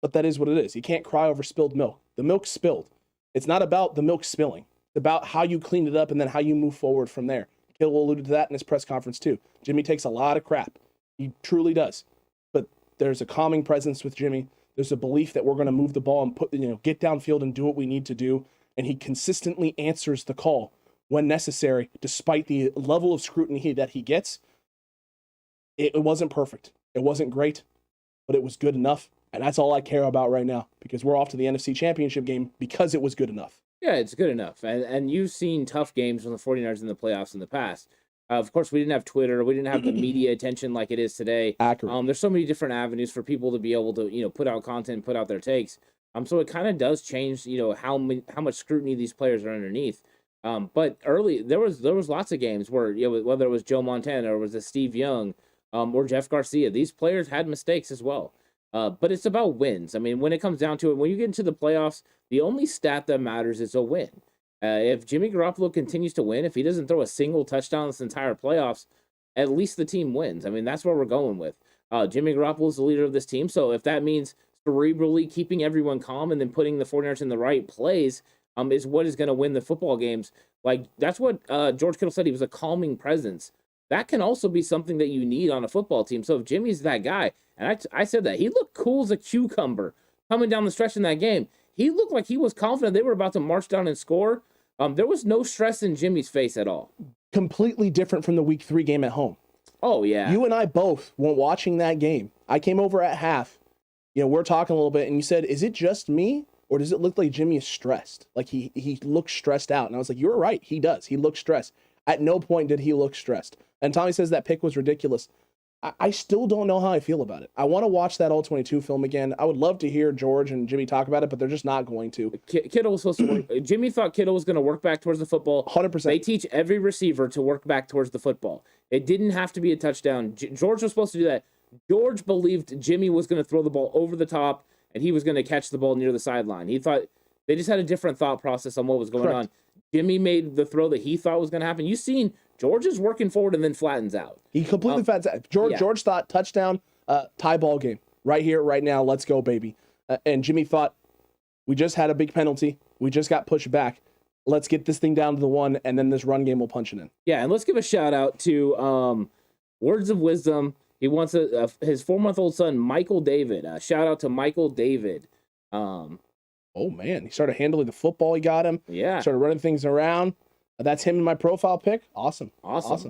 But that is what it is. You can't cry over spilled milk. The milk spilled. It's not about the milk spilling. It's about how you clean it up and then how you move forward from there. Kittle alluded to that in his press conference too. Jimmy takes a lot of crap. He truly does. But there's a calming presence with Jimmy. There's a belief that we're going to move the ball and get downfield and do what we need to do. And he consistently answers the call when necessary, despite the level of scrutiny that he gets. It wasn't perfect. It wasn't great, but it was good enough. And that's all I care about right now, because we're off to the NFC Championship game because it was good enough. Yeah, it's good enough. And you've seen tough games from the 49ers in the playoffs in the past. Of course, we didn't have Twitter. We didn't have the media attention like it is today. Accurate. There's so many different avenues for people to be able to, put out content, put out their takes. So it kind of does change, how much scrutiny these players are underneath. But early, there was lots of games where, whether it was Joe Montana or was it Steve Young or Jeff Garcia, these players had mistakes as well. But it's about wins. I mean, when it comes down to it, when you get into the playoffs, the only stat that matters is a win. If Jimmy Garoppolo continues to win, if he doesn't throw a single touchdown this entire playoffs, at least the team wins. I mean, that's what we're going with. Jimmy Garoppolo is the leader of this team, so if that means cerebrally keeping everyone calm and then putting the 49ers in the right plays, is what is going to win the football games. Like, that's what George Kittle said. He was a calming presence. That can also be something that you need on a football team. So if Jimmy's that guy, and I said that, he looked cool as a cucumber coming down the stretch in that game. He looked like he was confident they were about to march down and score. There was no stress in Jimmy's face at all. Completely different from the Week 3 game at home. Oh, yeah. You and I both were watching that game. I came over at half. We're talking a little bit, and you said, is it just me, or does it look like Jimmy is stressed? Like he looks stressed out. And I was like, you're right. He does. He looks stressed. At no point did he look stressed. And Tommy says that pick was ridiculous. I still don't know how I feel about it. I want to watch that All-22 film again. I would love to hear George and Jimmy talk about it, but they're just not going to. Kittle was supposed to work. Jimmy thought Kittle was going to work back towards the football. 100%. They teach every receiver to work back towards the football. It didn't have to be a touchdown. George was supposed to do that. George believed Jimmy was going to throw the ball over the top, and he was going to catch the ball near the sideline. He thought they just had a different thought process on what was going on. Jimmy made the throw that he thought was going to happen. You've seen George is working forward and then flattens out. He completely flattens out. George thought touchdown, tie ball game. Right here, right now, let's go, baby. And Jimmy thought, we just had a big penalty. We just got pushed back. let's get this thing down to the 1, and then this run game will punch it in. Yeah, and let's give a shout out to Words of Wisdom. He wants his 4-month-old son, Michael David. Shout out to Michael David. Oh, man. He started handling the football. He got him. Yeah. Started running things around. That's him in my profile pic. Awesome.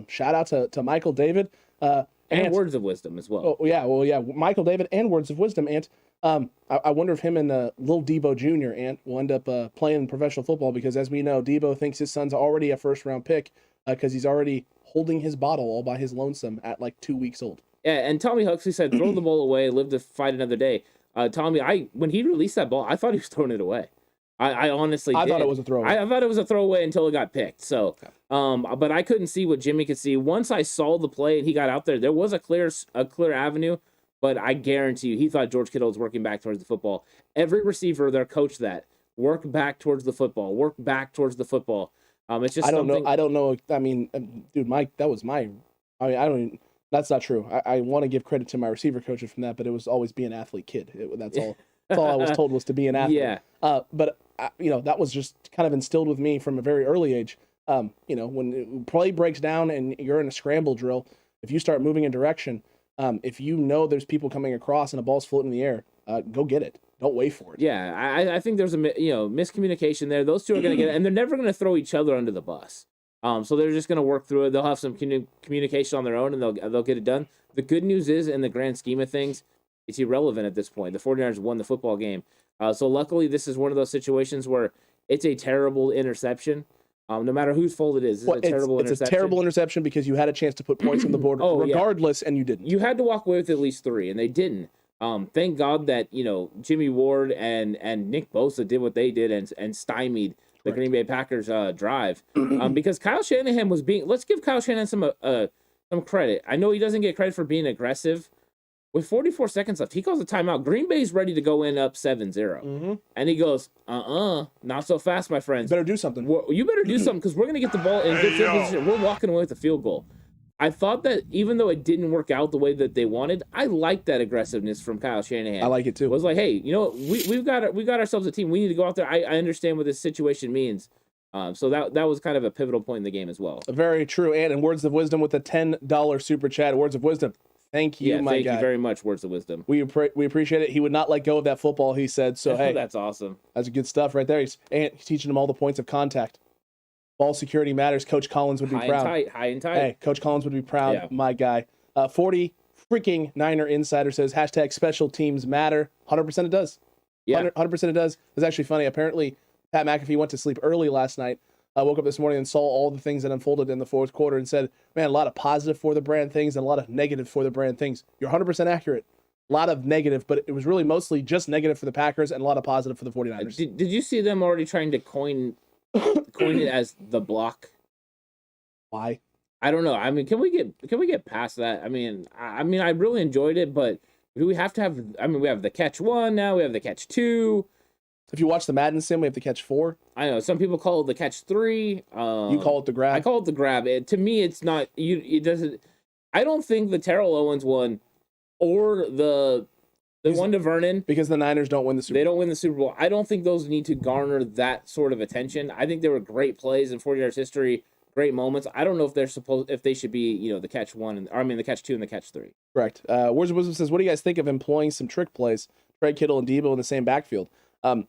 Shout out to Michael David. And Words of Wisdom as well. Oh, yeah. Michael David and Words of Wisdom. And I wonder if him and Lil Debo Jr. will end up playing professional football, because, as we know, Debo thinks his son's already a first-round pick because he's already holding his bottle all by his lonesome at like 2 weeks old. Yeah, and Tommy Huxley said, throw the ball away, live to fight another day. Tommy, when he released that ball, I thought he was throwing it away. I honestly did. I thought it was a throwaway. I thought it was a throwaway until it got picked. So, but I couldn't see what Jimmy could see. Once I saw the play and he got out there was a clear avenue, but I guarantee you, he thought George Kittle was working back towards the football. Every receiver there coached that. Work back towards the football. Work back towards the football. It's just I don't know. I mean, dude, Mike, that was my. I mean, I don't even. That's not true. I want to give credit to my receiver coaches from that, but it was always be an athlete kid. That's all. That's all I was told, was to be an athlete. Yeah. But that was just kind of instilled with me from a very early age. When play breaks down and you're in a scramble drill, if you start moving in direction, if you know there's people coming across and a ball's floating in the air, go get it. Don't wait for it. Yeah, I think there's a miscommunication there. Those two are going to get it, and they're never going to throw each other under the bus. So they're just going to work through it. They'll have some communication on their own, and they'll get it done. The good news is, in the grand scheme of things, it's irrelevant at this point. The 49ers won the football game. So luckily, this is one of those situations where it's a terrible interception. No matter whose fault it is, it's a terrible interception. It's a terrible interception because you had a chance to put points on the board regardless, and you didn't. You had to walk away with at least 3, and they didn't. Thank God that Jimmy Ward and Nick Bosa did what they did and stymied the Green Bay Packers drive. Because Kyle Shanahan was being. Let's give Kyle Shanahan some credit. I know he doesn't get credit for being aggressive. With 44 seconds left, he calls a timeout. Green Bay's ready to go in up 7-0. Mm-hmm. And he goes, not so fast, my friends. Better do something. You better do something, because we're going to get the ball in good field position. We're walking away with a field goal. I thought that even though it didn't work out the way that they wanted, I liked that aggressiveness from Kyle Shanahan. I like it too. It was like, hey, we've got ourselves a team. We need to go out there. I understand what this situation means. So that was kind of a pivotal point in the game as well. Very true. And Words of Wisdom with a $10 super chat. Words of Wisdom. Thank you, my guy. Thank you very much, Words of Wisdom. We appreciate it. He would not let go of that football, he said. So, hey. That's awesome. That's good stuff right there. He's teaching them all the points of contact. Ball security matters. Coach Collins would be proud. High and tight. Hey, Coach Collins would be proud, my guy. 40 freaking Niner Insider says, # special teams matter. 100% it does. Yeah. 100% it does. It was actually funny. Apparently, Pat McAfee went to sleep early last night. I woke up this morning and saw all the things that unfolded in the fourth quarter and said, man, a lot of positive for the brand things and a lot of negative for the brand things. You're 100% accurate. A lot of negative, but it was really mostly just negative for the Packers and a lot of positive for the 49ers. Did you see them already trying to coin it as the block? Why? I don't know. I mean, can we get past that? I mean, I really enjoyed it, but do we have to have? I mean, we have the catch 1 now. We have the catch 2. If you watch the Madden sim, we have the catch 4. I know some people call it the catch 3. You call it the grab. I call it the grab. To me, it's not. It doesn't. I don't think the Terrell Owens one or the one to Vernon, because the Niners don't win the Super Bowl. They don't win the Super Bowl. I don't think those need to garner that sort of attention. I think they were great plays in 49ers history, great moments. I don't know if they should be the catch 1 the catch 2 and the catch 3. Correct. Words of Wisdom says, what do you guys think of employing some trick plays? Trey Kittle and Debo in the same backfield.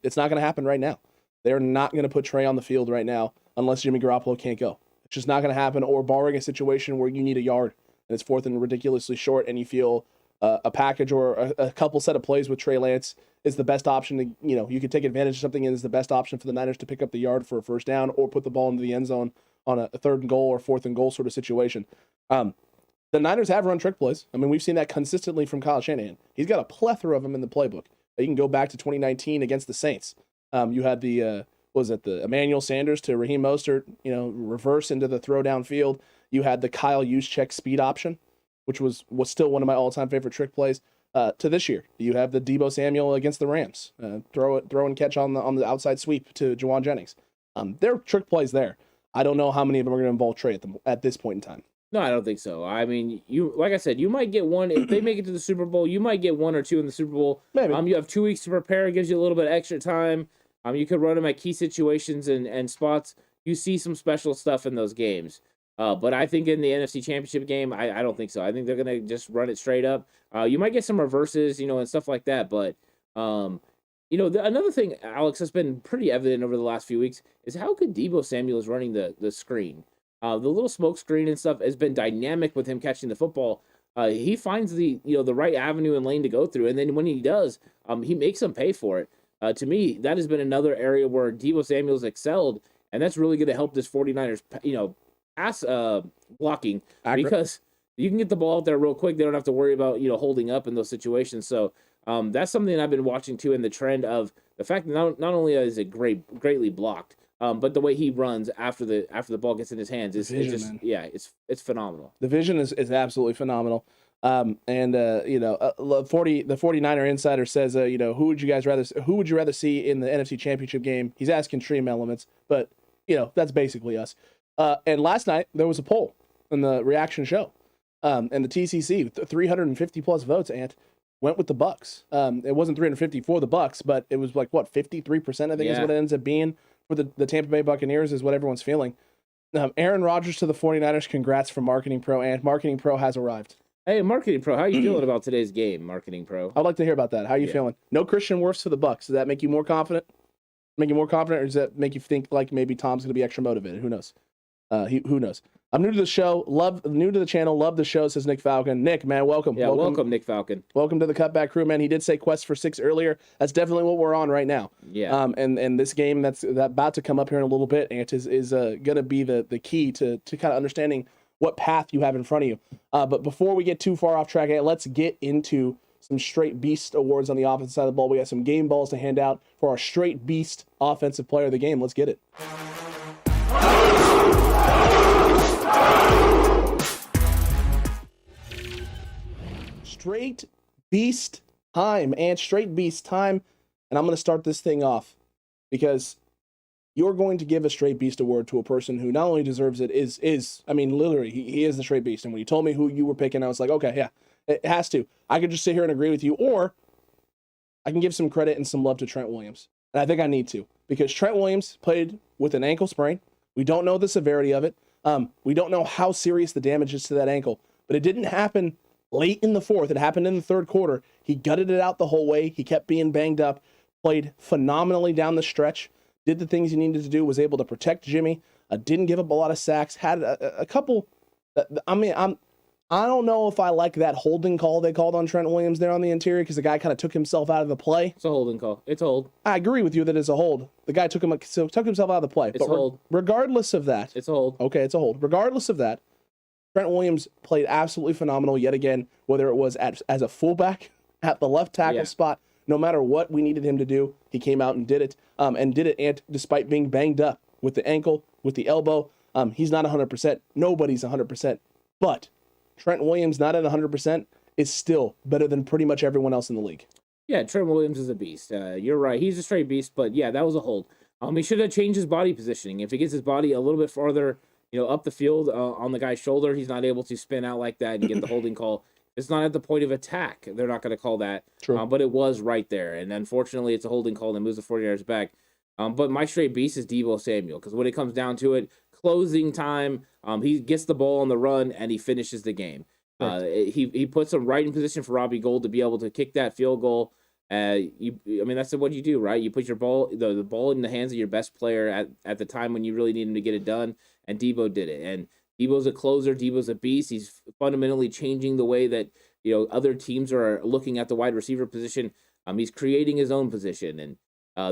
It's not going to happen right now. They're not going to put Trey on the field right now unless Jimmy Garoppolo can't go. It's just not going to happen, or barring a situation where you need a yard and it's 4th and ridiculously short and you feel a package or a couple set of plays with Trey Lance is the best option to, you could take advantage of something and is the best option for the Niners to pick up the yard for a first down or put the ball into the end zone on a 3rd and goal or 4th and goal sort of situation. The Niners have run trick plays. I mean, we've seen that consistently from Kyle Shanahan. He's got a plethora of them in the playbook. You can go back to 2019 against the Saints. You had the Emmanuel Sanders to Raheem Mostert, reverse into the throw downfield. You had the Kyle Juszczyk speed option, which was still one of my all-time favorite trick plays. To this year, you have the Deebo Samuel against the Rams, throw and catch on the outside sweep to Juwan Jennings. There are trick plays there. I don't know how many of them are going to involve Trey at this point in time. No, I don't think so. I mean, like I said, you might get one if they make it to the Super Bowl. You might get 1 or 2 in the Super Bowl. Maybe. You have 2 weeks to prepare. It gives you a little bit extra time. You could run him at key situations and spots. You see some special stuff in those games. But I think in the NFC Championship game, I don't think so. I think they're going to just run it straight up. You might get some reverses, and stuff like that. But, another thing, Alex, that's been pretty evident over the last few weeks is how good Deebo Samuel is running the screen. The little smoke screen and stuff has been dynamic with him catching the football. He finds the right avenue and lane to go through. And then when he does, he makes them pay for it. To me, that has been another area where Deebo Samuel's excelled. And that's really going to help this 49ers, pass blocking because you can get the ball out there real quick. They don't have to worry about holding up in those situations. So that's something I've been watching too, in the trend of the fact that not only is it greatly blocked, but the way he runs after the ball gets in his hands is it's phenomenal. The vision is absolutely phenomenal. The 49er insider says who would you rather see in the NFC Championship game? He's asking Stream Elements, but that's basically us. And last night there was a poll in the reaction show, and the TCC 350 plus votes, and went with the Bucks. It wasn't 350 for the Bucks, but it was 53%. I think is what it ends up being for the Tampa Bay Buccaneers is what everyone's feeling. Aaron Rodgers to the 49ers. Congrats from Marketing Pro, and Marketing Pro has arrived. Hey, Marketing Pro, how are you feeling about today's game, Marketing Pro? I'd like to hear about that. How are you feeling? No Christian Wirfs to the Bucks. Does that make you more confident? Or does that make you think like maybe Tom's going to be extra motivated? Who knows? Who knows? I'm new to the show. New to the channel. Love the show, says Nick Falcon. Nick, man, welcome. Yeah, welcome, Nick Falcon. Welcome to the Cutback crew, man. He did say Quest for 6 earlier. That's definitely what we're on right now. Yeah. And this game that's about to come up here in a little bit, and is going to be the key to kind of understanding what path you have in front of you. But before we get too far off track, let's get into some straight beast awards on the offensive side of the ball. We got some game balls to hand out for our straight beast offensive player of the game. Let's get it. Straight beast time, and straight beast time. And I'm going to start this thing off because you're going to give a straight beast award to a person who not only deserves it, literally, he is the straight beast. And when you told me who you were picking, I was like, okay, yeah, it has to. I could just sit here and agree with you, or I can give some credit and some love to Trent Williams. And I think I need to, because Trent Williams played with an ankle sprain. We don't know the severity of it. We don't know how serious the damage is to that ankle, but it didn't happen late in the fourth. It happened in the third quarter. He gutted it out the whole way. He kept being banged up, played phenomenally down the stretch, did the things he needed to do, was able to protect Jimmy, didn't give up a lot of sacks, had a couple. I don't know if I like that holding call they called on Trent Williams there on the interior, because the guy kind of took himself out of the play. It's a holding call. It's a hold. I agree with you that it's a hold. The guy took himself out of the play. It's a hold. Regardless of that. It's a hold. Okay, it's a hold. Regardless of that, Trent Williams played absolutely phenomenal yet again, whether it was as a fullback at the left tackle spot. No matter what we needed him to do, he came out and did it. And despite being banged up with the ankle, with the elbow, he's not 100%. Nobody's 100%. But Trent Williams not at 100% is still better than pretty much everyone else in the league. Yeah, Trent Williams is a beast. You're right. He's a straight beast, but yeah, that was a hold. He should have changed his body positioning. If he gets his body a little bit farther, up the field on the guy's shoulder, he's not able to spin out like that and get the holding call. It's not at the point of attack. They're not going to call that. True. But it was right there. And unfortunately, it's a holding call that moves the 49ers back. But my straight beast is Deebo Samuel, because when it comes down to it, closing time, he gets the ball on the run and he finishes the game. He puts him right in position for Robbie Gould to be able to kick that field goal. That's what you do, right? You put your ball, the ball in the hands of your best player at the time when you really need him to get it done, and Deebo did it. And Deebo's a closer. Deebo's a beast. He's fundamentally changing the way that other teams are looking at the wide receiver position. He's creating his own position, and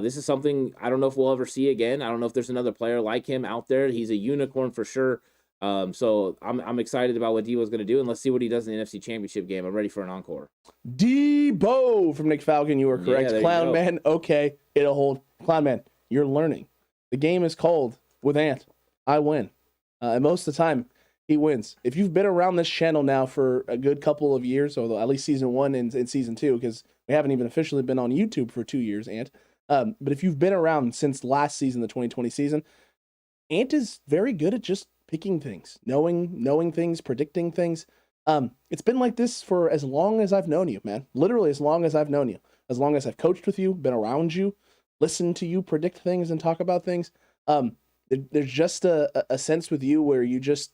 this is something I don't know if we'll ever see again. I don't know if there's another player like him out there. He's a unicorn for sure. So I'm excited about what Deebo's going to do, and let's see what he does in the NFC Championship game. I'm ready for an encore. Deebo from Nick Falcon, you were correct. Yeah, Clown Man, okay, it'll hold. Clown Man, you're learning. The game is cold with Ant. I win. And most of the time, he wins. If you've been around this channel now for a good couple of years, or at least season 1 and season 2, because we haven't even officially been on YouTube for 2 years, Ant. But if you've been around since last season, the 2020 season, Ant is very good at just picking things, knowing things, predicting things. It's been like this for as long as I've known you, man. Literally as long as I've known you. As long as I've coached with you, been around you. listen to you predict things and talk about things. There's just a sense with you where you just,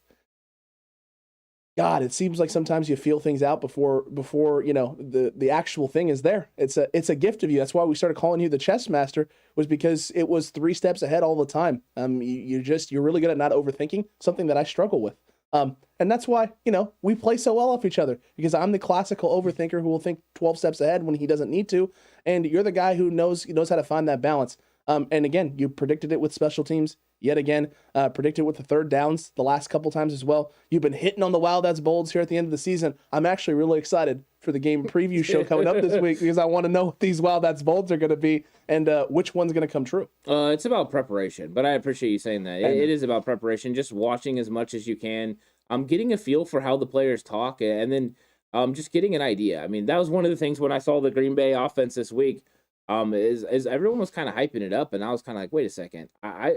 God, it seems like sometimes you feel things out before the actual thing is there. It's a gift of you. That's why we started calling you the chess master, was because it was 3 steps ahead all the time. You're really good at not overthinking, something that I struggle with. And that's why, we play so well off each other, because I'm the classical overthinker who will think 12 steps ahead when he doesn't need to. And you're the guy who knows how to find that balance. And again, you predicted it with special teams yet again, predicted with the third downs the last couple times as well. You've been hitting on the Wild Ads Bolds here at the end of the season. I'm actually really excited for the game preview show coming up this week, because I want to know what these Wild Ads Bolds are going to be and which one's going to come true. It's about preparation, but I appreciate you saying that. It is about preparation, just watching as much as you can. I'm getting a feel for how the players talk, and then just getting an idea. I mean, that was one of the things when I saw the Green Bay offense this week. Is everyone was kind of hyping it up, and I was kind of like, wait a second, I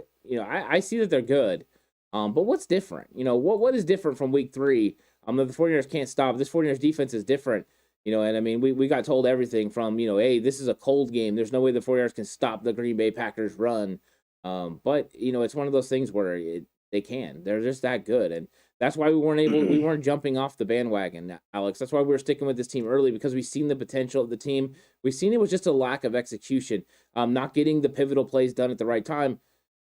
see that they're good, but what's different? What is different from week 3? The 49ers can't stop. This 49ers defense is different, and I mean, we got told everything from, hey, this is a cold game. There's no way the 49ers can stop the Green Bay Packers run. But it's one of those things where they can. They're just that good, and that's why we weren't jumping off the bandwagon, Alex. That's why we were sticking with this team early, because we've seen the potential of the team. We've seen it was just a lack of execution, not getting the pivotal plays done at the right time.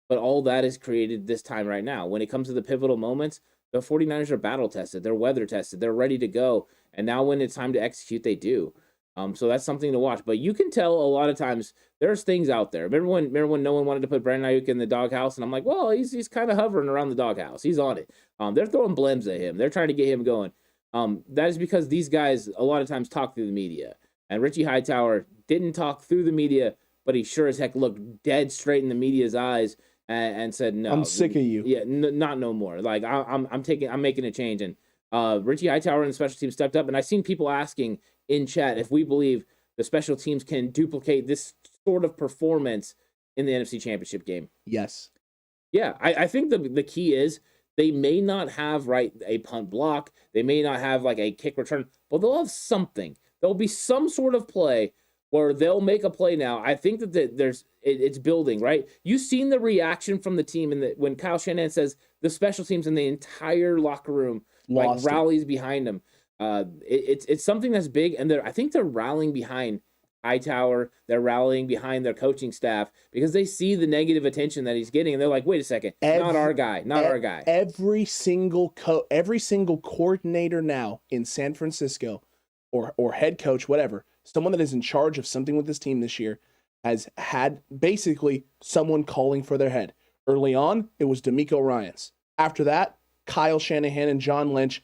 But all that is created this time right now. When it comes to the pivotal moments, the 49ers are battle tested. They're weather tested. They're ready to go. And now when it's time to execute, they do. So that's something to watch. But you can tell a lot of times there's things out there. Remember when no one wanted to put Brandon Ayuk in the doghouse? And I'm like, well, he's kind of hovering around the doghouse. He's on it. They're throwing blems at him. They're trying to get him going. That is because these guys a lot of times talk through the media. And Richie Hightower didn't talk through the media, but he sure as heck looked dead straight in the media's eyes and said, no. I'm sick of you. Yeah, not no more. Like, I'm making a change. And Richie Hightower and the special team stepped up. And I've seen people asking in chat if we believe the special teams can duplicate this sort of performance in the NFC Championship game. Yes. Yeah, I think the key is they may not have a punt block. They may not have like a kick return, but they'll have something. There'll be some sort of play where they'll make a play now. I think that it's building, right? You've seen the reaction from the team when Kyle Shanahan says the special teams in the entire locker room rallies behind him. It's something that's big, and I think they're rallying behind Hightower. They're rallying behind their coaching staff because they see the negative attention that he's getting, and they're like, "Wait a second, not our guy." Every single coordinator now in San Francisco, or head coach, whatever, someone that is in charge of something with this team this year, has had basically someone calling for their head. Early on, it was DeMeco Ryans. After that, Kyle Shanahan and John Lynch.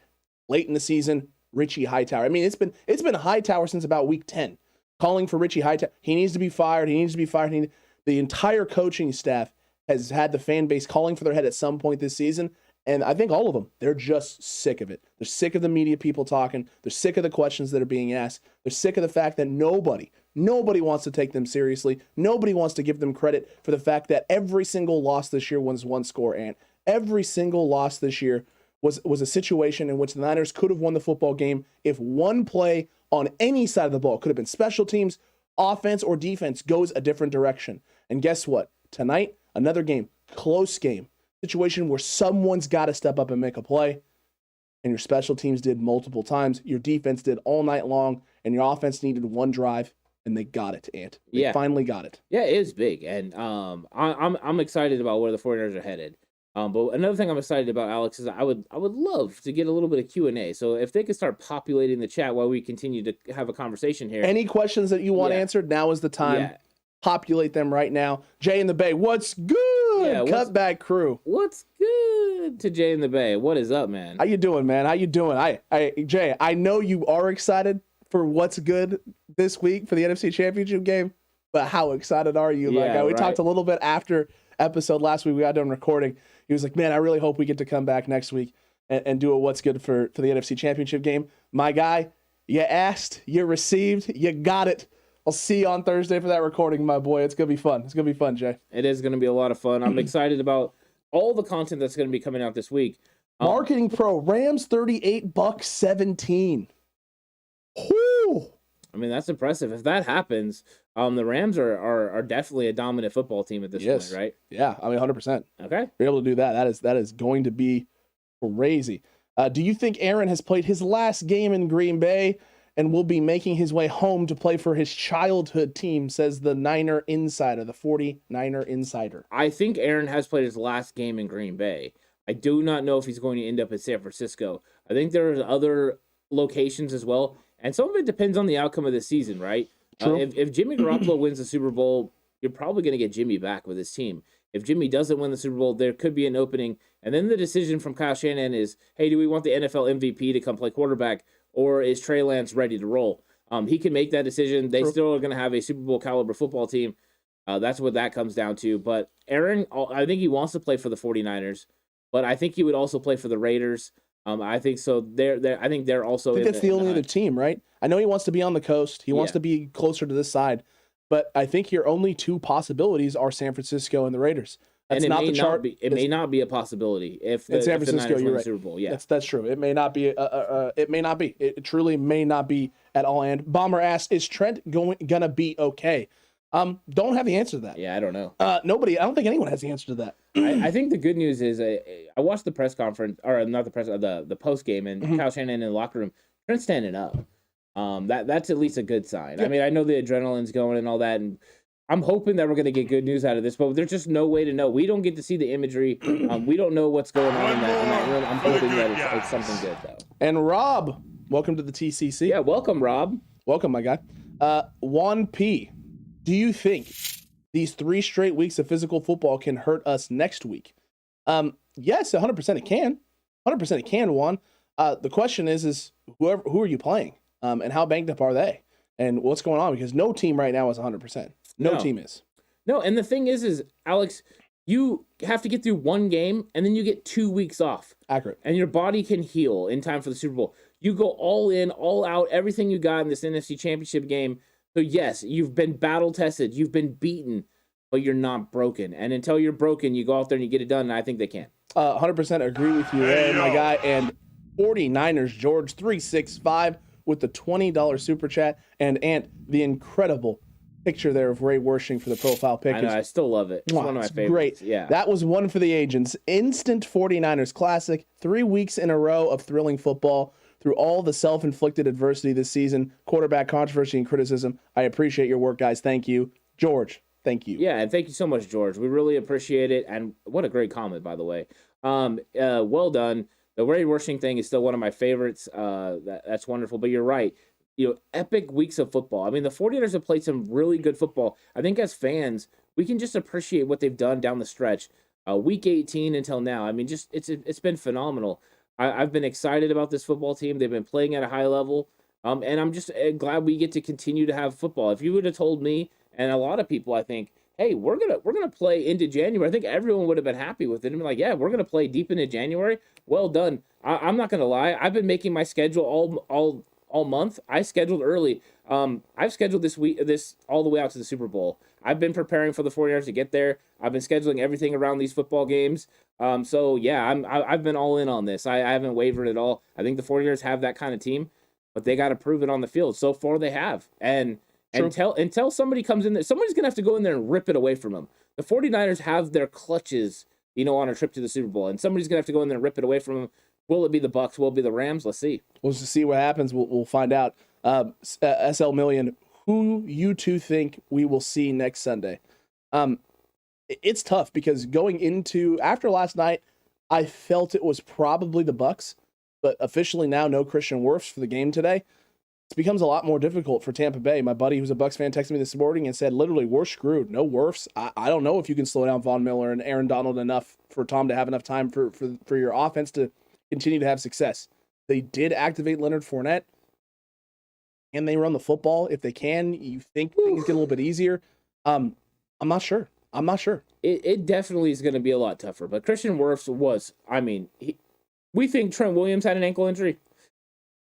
Late in the season, Richie Hightower. I mean, it's been Hightower since about week 10, calling for Richie Hightower. He needs to be fired. The entire coaching staff has had the fan base calling for their head at some point this season, and I think all of them, they're just sick of it. They're sick of the media people talking. They're sick of the questions that are being asked. They're sick of the fact that nobody wants to take them seriously. Nobody wants to give them credit for the fact that every single loss this year was one score, and every single loss this year was a situation in which the Niners could have won the football game if one play on any side of the ball, could have been special teams, offense, or defense, goes a different direction. And guess what? Tonight, another game, close game, situation where someone's got to step up and make a play, and your special teams did multiple times. Your defense did all night long, and your offense needed one drive, and they got it, Ant. They finally got it. Yeah, it is big, and I'm excited about where the 49ers are headed. But another thing I'm excited about, Alex, is I would love to get a little bit of Q&A. So if they could start populating the chat while we continue to have a conversation here. Any questions that you want answered, now is the time. Yeah. Populate them right now. Jay in the Bay, what's good? Yeah, Cutback crew. What's good to Jay in the Bay? What is up, man? How you doing, man? How you doing? Jay, I know you are excited for what's good this week for the NFC Championship game, but how excited are you? We talked a little bit after episode last week. We got done recording. He was like, man, I really hope we get to come back next week and do a what's good for the NFC Championship game. My guy, you asked, you received, you got it. I'll see you on Thursday for that recording, my boy. It's going to be fun. It's going to be fun, Jay. It is going to be a lot of fun. I'm excited about all the content that's going to be coming out this week. Marketing Pro, Rams 38, Bucks 17. Whoo! I mean, that's impressive. If that happens, the Rams are definitely a dominant football team at this point, right? Yeah, I mean, 100%. Okay. You're able to do that. That is going to be crazy. Do you think Aaron has played his last game in Green Bay and will be making his way home to play for his childhood team, says the Niner Insider, the 49er Insider? I think Aaron has played his last game in Green Bay. I do not know if he's going to end up in San Francisco. I think there's other locations as well, and some of it depends on the outcome of the season, right? If Jimmy Garoppolo wins the Super Bowl, you're probably going to get Jimmy back with his team. If Jimmy doesn't win the Super Bowl, there could be an opening, and then the decision from Kyle Shanahan is, hey, do we want the NFL MVP to come play quarterback, or is Trey Lance ready to roll? He can make that decision. They still are going to have a Super Bowl caliber football team. That's what that comes down to. But Aaron, I think he wants to play for the 49ers, but I think he would also play for the Raiders. I think so. I think they're also. I think that's the only other team, right? I know he wants to be on the coast. He wants to be closer to this side, but I think your only two possibilities are San Francisco and the Raiders. That's not the chart. It may not be a possibility if San Francisco, you're right. The Super Bowl. Yeah, that's true. It may not be. It may not be. It truly may not be at all. And Bomber asks, is Trent gonna be okay? Don't have the answer to that. Yeah, I don't know. Nobody. I don't think anyone has the answer to that. I think the good news is I watched the press conference, or not the press, the post game, and Kyle Shanahan in the locker room. Trent's standing up. That's at least a good sign. Yeah. I mean, I know the adrenaline's going and all that, and I'm hoping that we're going to get good news out of this, but there's just no way to know. We don't get to see the imagery. We don't know what's going on in that room. I'm hoping that it's something good, though. And Rob, welcome to the TCC. Yeah, welcome, Rob. Welcome, my guy. Juan P, do you think these 3 straight weeks of physical football can hurt us next week? Yes, 100% it can. 100% it can, Juan. The question is who are you playing? And how banged up are they? And what's going on? Because no team right now is 100%. No team is. No, and the thing is, Alex, you have to get through one game, and then you get 2 weeks off. Accurate. And your body can heal in time for the Super Bowl. You go all in, all out, everything you got in this NFC Championship game. So, yes, you've been battle-tested. You've been beaten, but you're not broken. And until you're broken, you go out there and you get it done, and I think they can. 100% agree with you there, my guy. And 49ers, George, 365 with the $20 super chat. And Ant, the incredible picture there of Ray Wersching for the profile pic. I know, I still love it. It's one of my favorites. Great. Yeah. That was one for the agents. Instant 49ers classic. 3 weeks in a row of thrilling football through all the self-inflicted adversity this season. Quarterback controversy and criticism. I appreciate your work, guys. Thank you. George, thank you. Yeah, and thank you so much, George. We really appreciate it. And what a great comment, by the way. Well done. The Ray Wersching thing is still one of my favorites. That's wonderful. But you're right. Epic weeks of football. I mean, the 49ers have played some really good football. I think as fans, we can just appreciate what they've done down the stretch. Week 18 until now. I mean, just it's been phenomenal. I've been excited about this football team. They've been playing at a high level. And I'm just glad we get to continue to have football. If you would have told me, and a lot of people, I think, hey, we're gonna play into January, I think everyone would have been happy with it and be like, yeah, we're gonna play deep into January. Well done. I'm not gonna lie. I've been making my schedule all month. I scheduled early. I've scheduled this all the way out to the Super Bowl. I've been preparing for the 49ers to get there. I've been scheduling everything around these football games. So yeah, I've been all in on this. I haven't wavered at all. I think the 49ers have that kind of team, but they got to prove it on the field. So far they have. And until somebody comes in there, somebody's going to have to go in there and rip it away from them. The 49ers have their clutches, on a trip to the Super Bowl, and somebody's going to have to go in there and rip it away from them. Will it be the Bucs? Will it be the Rams? Let's see. We'll just see what happens. We'll find out. SL Million, who you two think we will see next Sunday? It's tough because after last night, I felt it was probably the Bucs, but officially now no Christian Wirfs for the game today. It becomes a lot more difficult for Tampa Bay. My buddy who's a Bucs fan texted me this morning and said, literally, we're screwed. No Wirfs. I don't know if you can slow down Von Miller and Aaron Donald enough for Tom to have enough time for your offense to continue to have success. They did activate Leonard Fournette. Can they run the football? If they can, you think things get a little bit easier? I'm not sure. It definitely is going to be a lot tougher. But Christian Wirfs was, we think Trent Williams had an ankle injury.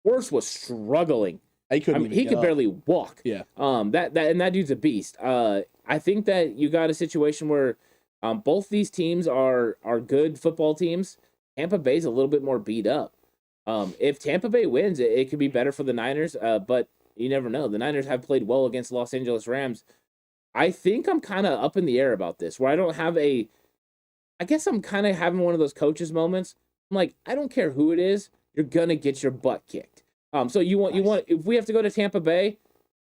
Wirfs was struggling. He could barely walk. Yeah. That dude's a beast. I think that you got a situation where both these teams are good football teams. Tampa Bay's a little bit more beat up. If Tampa Bay wins, it could be better for the Niners. But You never know. The Niners have played well against the Los Angeles Rams. I think I'm kind of up in the air about this, where I don't have I guess I'm kind of having one of those coaches moments. I'm like, I don't care who it is, you're gonna get your butt kicked. So you want if we have to go to Tampa Bay,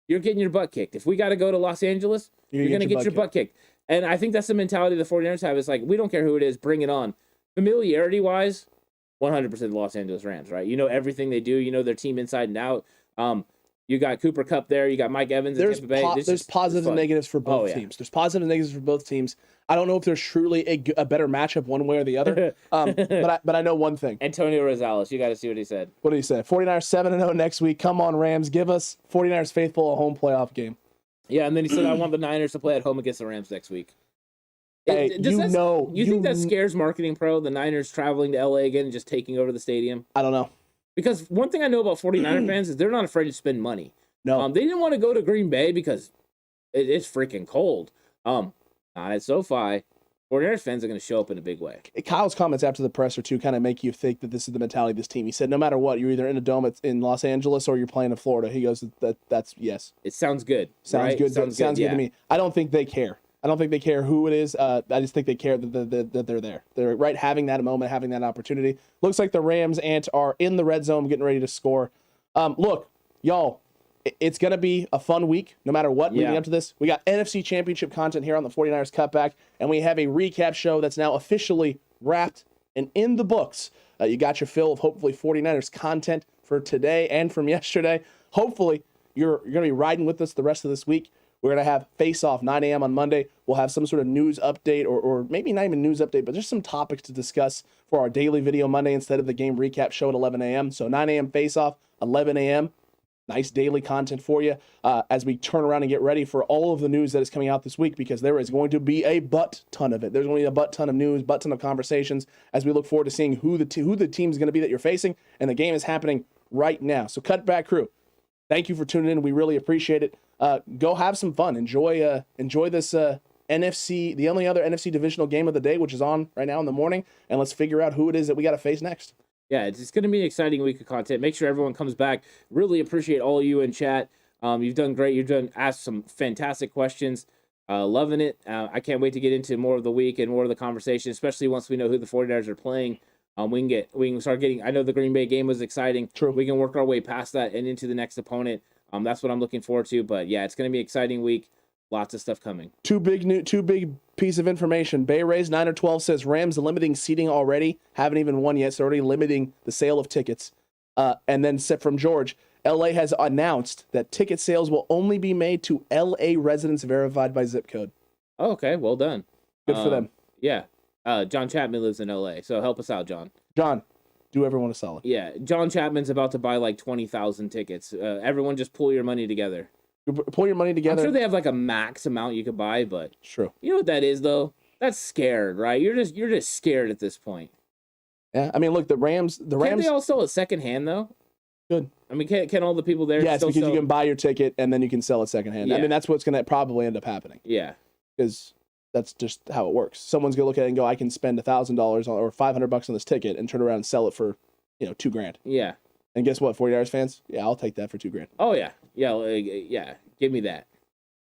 you're getting your butt kicked. If we got to go to Los Angeles, you're gonna get your butt kicked. And I think that's the mentality the 49ers have. It's like, we don't care who it is, bring it on. Familiarity wise, 100% the Los Angeles Rams, right? You know everything they do. You know their team inside and out. You got Cooper Kupp there. You got Mike Evans in Tampa Bay. There's positives and negatives for both teams. There's positives and negatives for both teams. I don't know if there's truly a better matchup one way or the other. But I know one thing. Antonio Rosales, you got to see what he said. What did he say? 49ers 7-0 next week. Come on, Rams. Give us 49ers faithful a home playoff game. Yeah, and then he said, I want the Niners to play at home against the Rams next week. Hey, you think that scares Marketing Pro, the Niners traveling to LA again and just taking over the stadium? I don't know. Because one thing I know about 49er fans is they're not afraid to spend money. No. They didn't want to go to Green Bay because it's freaking cold. Not at SoFi. 49ers fans are going to show up in a big way. Kyle's comments after the presser, too, kind of make you think that this is the mentality of this team. He said, no matter what, you're either in a dome in Los Angeles or you're playing in Florida. He goes, that's yes. It sounds good. Sounds good. Sounds good to me. I don't think they care. I don't think they care who it is. I just think they care that they're there. They're right having that moment, having that opportunity. Looks like the Rams are in the red zone getting ready to score. Look, y'all, it's going to be a fun week no matter what leading up to this. We got NFC Championship content here on the 49ers Cutback, and we have a recap show that's now officially wrapped and in the books. You got your fill of hopefully 49ers content for today and from yesterday. Hopefully, you're going to be riding with us the rest of this week. We're going to have Face Off 9 a.m. on Monday. We'll have some sort of news update or maybe not even news update, but just some topics to discuss for our daily video Monday instead of the game recap show at 11 a.m. So 9 a.m. Face Off, 11 a.m. Nice daily content for you as we turn around and get ready for all of the news that is coming out this week, because there is going to be a butt ton of it. There's going to be a butt ton of news, butt ton of conversations as we look forward to seeing who the team is going to be that you're facing, and the game is happening right now. So Cutback crew, thank you for tuning in. We really appreciate it. Go have some fun. Enjoy this NFC, the only other NFC divisional game of the day, which is on right now in the morning, and let's figure out who it is that we got to face next. Yeah, it's going to be an exciting week of content. Make sure everyone comes back. Really appreciate all of you in chat. You've done great. You've asked some fantastic questions. Loving it. I can't wait to get into more of the week and more of the conversation, especially once we know who the 49ers are playing. We can start getting, I know the Green Bay game was exciting. True. We can work our way past that and into the next opponent. That's what I'm looking forward to. But yeah, it's going to be an exciting week. Lots of stuff coming. Two big piece of information. Bay Rays 9/12 says Rams limiting seating already. Haven't even won yet, so already limiting the sale of tickets. And then from George, LA has announced that ticket sales will only be made to LA residents verified by zip code. Oh, okay, well done. Good for them. Yeah. John Chapman lives in LA, so help us out, John. John, do everyone a solid. Yeah, John Chapman's about to buy like 20,000 tickets. Everyone just pull your money together. Pull your money together. I'm sure they have like a max amount you could buy, but true. You know what that is though? That's scared, right? You're just scared at this point. Yeah, I mean, look, the Rams. Can't they all sell it secondhand though? Good. I mean, can all the people there? Yeah, it's because you can buy your ticket and then you can sell it secondhand. Yeah. I mean, that's what's going to probably end up happening. Yeah, because that's just how it works. Someone's going to look at it and go, I can spend $1,000 or $500 on this ticket and turn around and sell it for, $2,000. Yeah. And guess what, 49ers fans? Yeah, I'll take that for $2,000. Oh yeah, yeah. Give me that.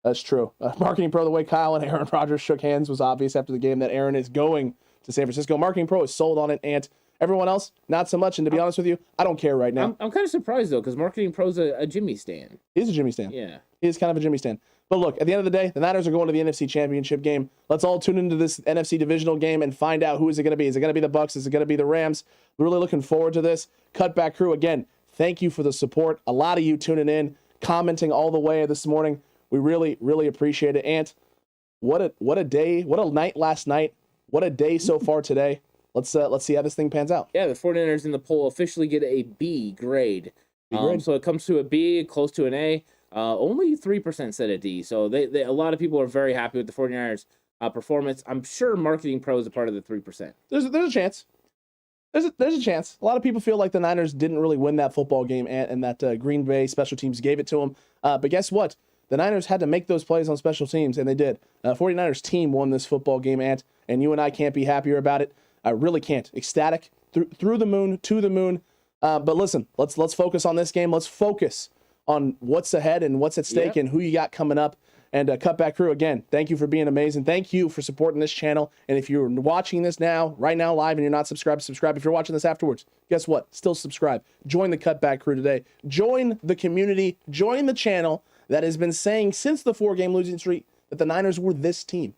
That's true. Marketing Pro, the way Kyle and Aaron Rodgers shook hands was obvious after the game that Aaron is going to San Francisco. Marketing Pro is sold on it, and everyone else, not so much. And to be honest with you, I don't care right now. I'm kind of surprised though, because Marketing Pro's a Jimmy stan. He is a Jimmy stan. Yeah, he is kind of a Jimmy stan. But look, at the end of the day, the Niners are going to the NFC Championship game. Let's all tune into this NFC Divisional game and find out who is it going to be. Is it going to be the Bucs? Is it going to be the Rams? We're really looking forward to this. Cutback crew, again, thank you for the support. A lot of you tuning in, commenting all the way this morning. We really, really appreciate it. Ant, what a day, what a night last night. What a day so far today. Let's see how this thing pans out. Yeah, the 49ers in the poll officially get a B grade. So it comes to a B, close to an A. Only 3% said a D. So a lot of people are very happy with the 49ers performance. I'm sure Marketing Pro is a part of the 3%. There's a chance. There's a chance. A lot of people feel like the Niners didn't really win that football game and that Green Bay special teams gave it to them. But guess what? The Niners had to make those plays on special teams, and they did. 49ers team won this football game, Ant, and you and I can't be happier about it. I really can't. Ecstatic, through the moon, to the moon. But listen, let's focus on this game. Let's focus on what's ahead and what's at stake and who you got coming up. And Cutback Crew, again, thank you for being amazing. Thank you for supporting this channel. And if you're watching this right now live, and you're not subscribed, subscribe. If you're watching this afterwards, guess what? Still subscribe. Join the Cutback Crew today. Join the community. Join the channel that has been saying since the 4-game losing streak that the Niners were this team.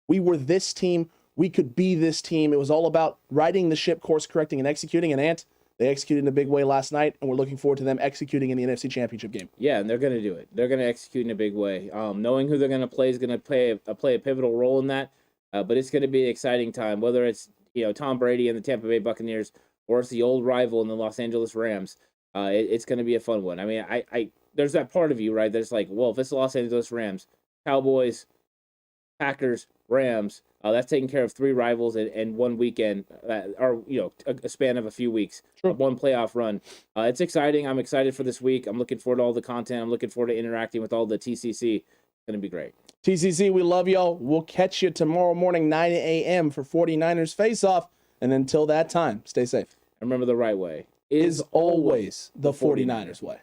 We were this team. We could be this team. It was all about righting the ship, course correcting, and executing. And Ant, they executed in a big way last night, and we're looking forward to them executing in the NFC Championship game. Yeah, and they're going to do it. They're going to execute in a big way. Knowing who they're going to play is going to play a pivotal role in that. But it's going to be an exciting time, whether it's Tom Brady and the Tampa Bay Buccaneers or it's the old rival in the Los Angeles Rams. It's going to be a fun one. I mean, I there's that part of you, right? There's like, well, if it's the Los Angeles Rams, Cowboys, Packers, Rams. That's taking care of 3 rivals in one weekend, or a span of a few weeks. Sure. One playoff run. It's exciting. I'm excited for this week. I'm looking forward to all the content. I'm looking forward to interacting with all the TCC. It's going to be great. TCC, we love y'all. We'll catch you tomorrow morning, 9 a.m. for 49ers Face-Off. And until that time, stay safe. And remember, the right way is always the 49ers way.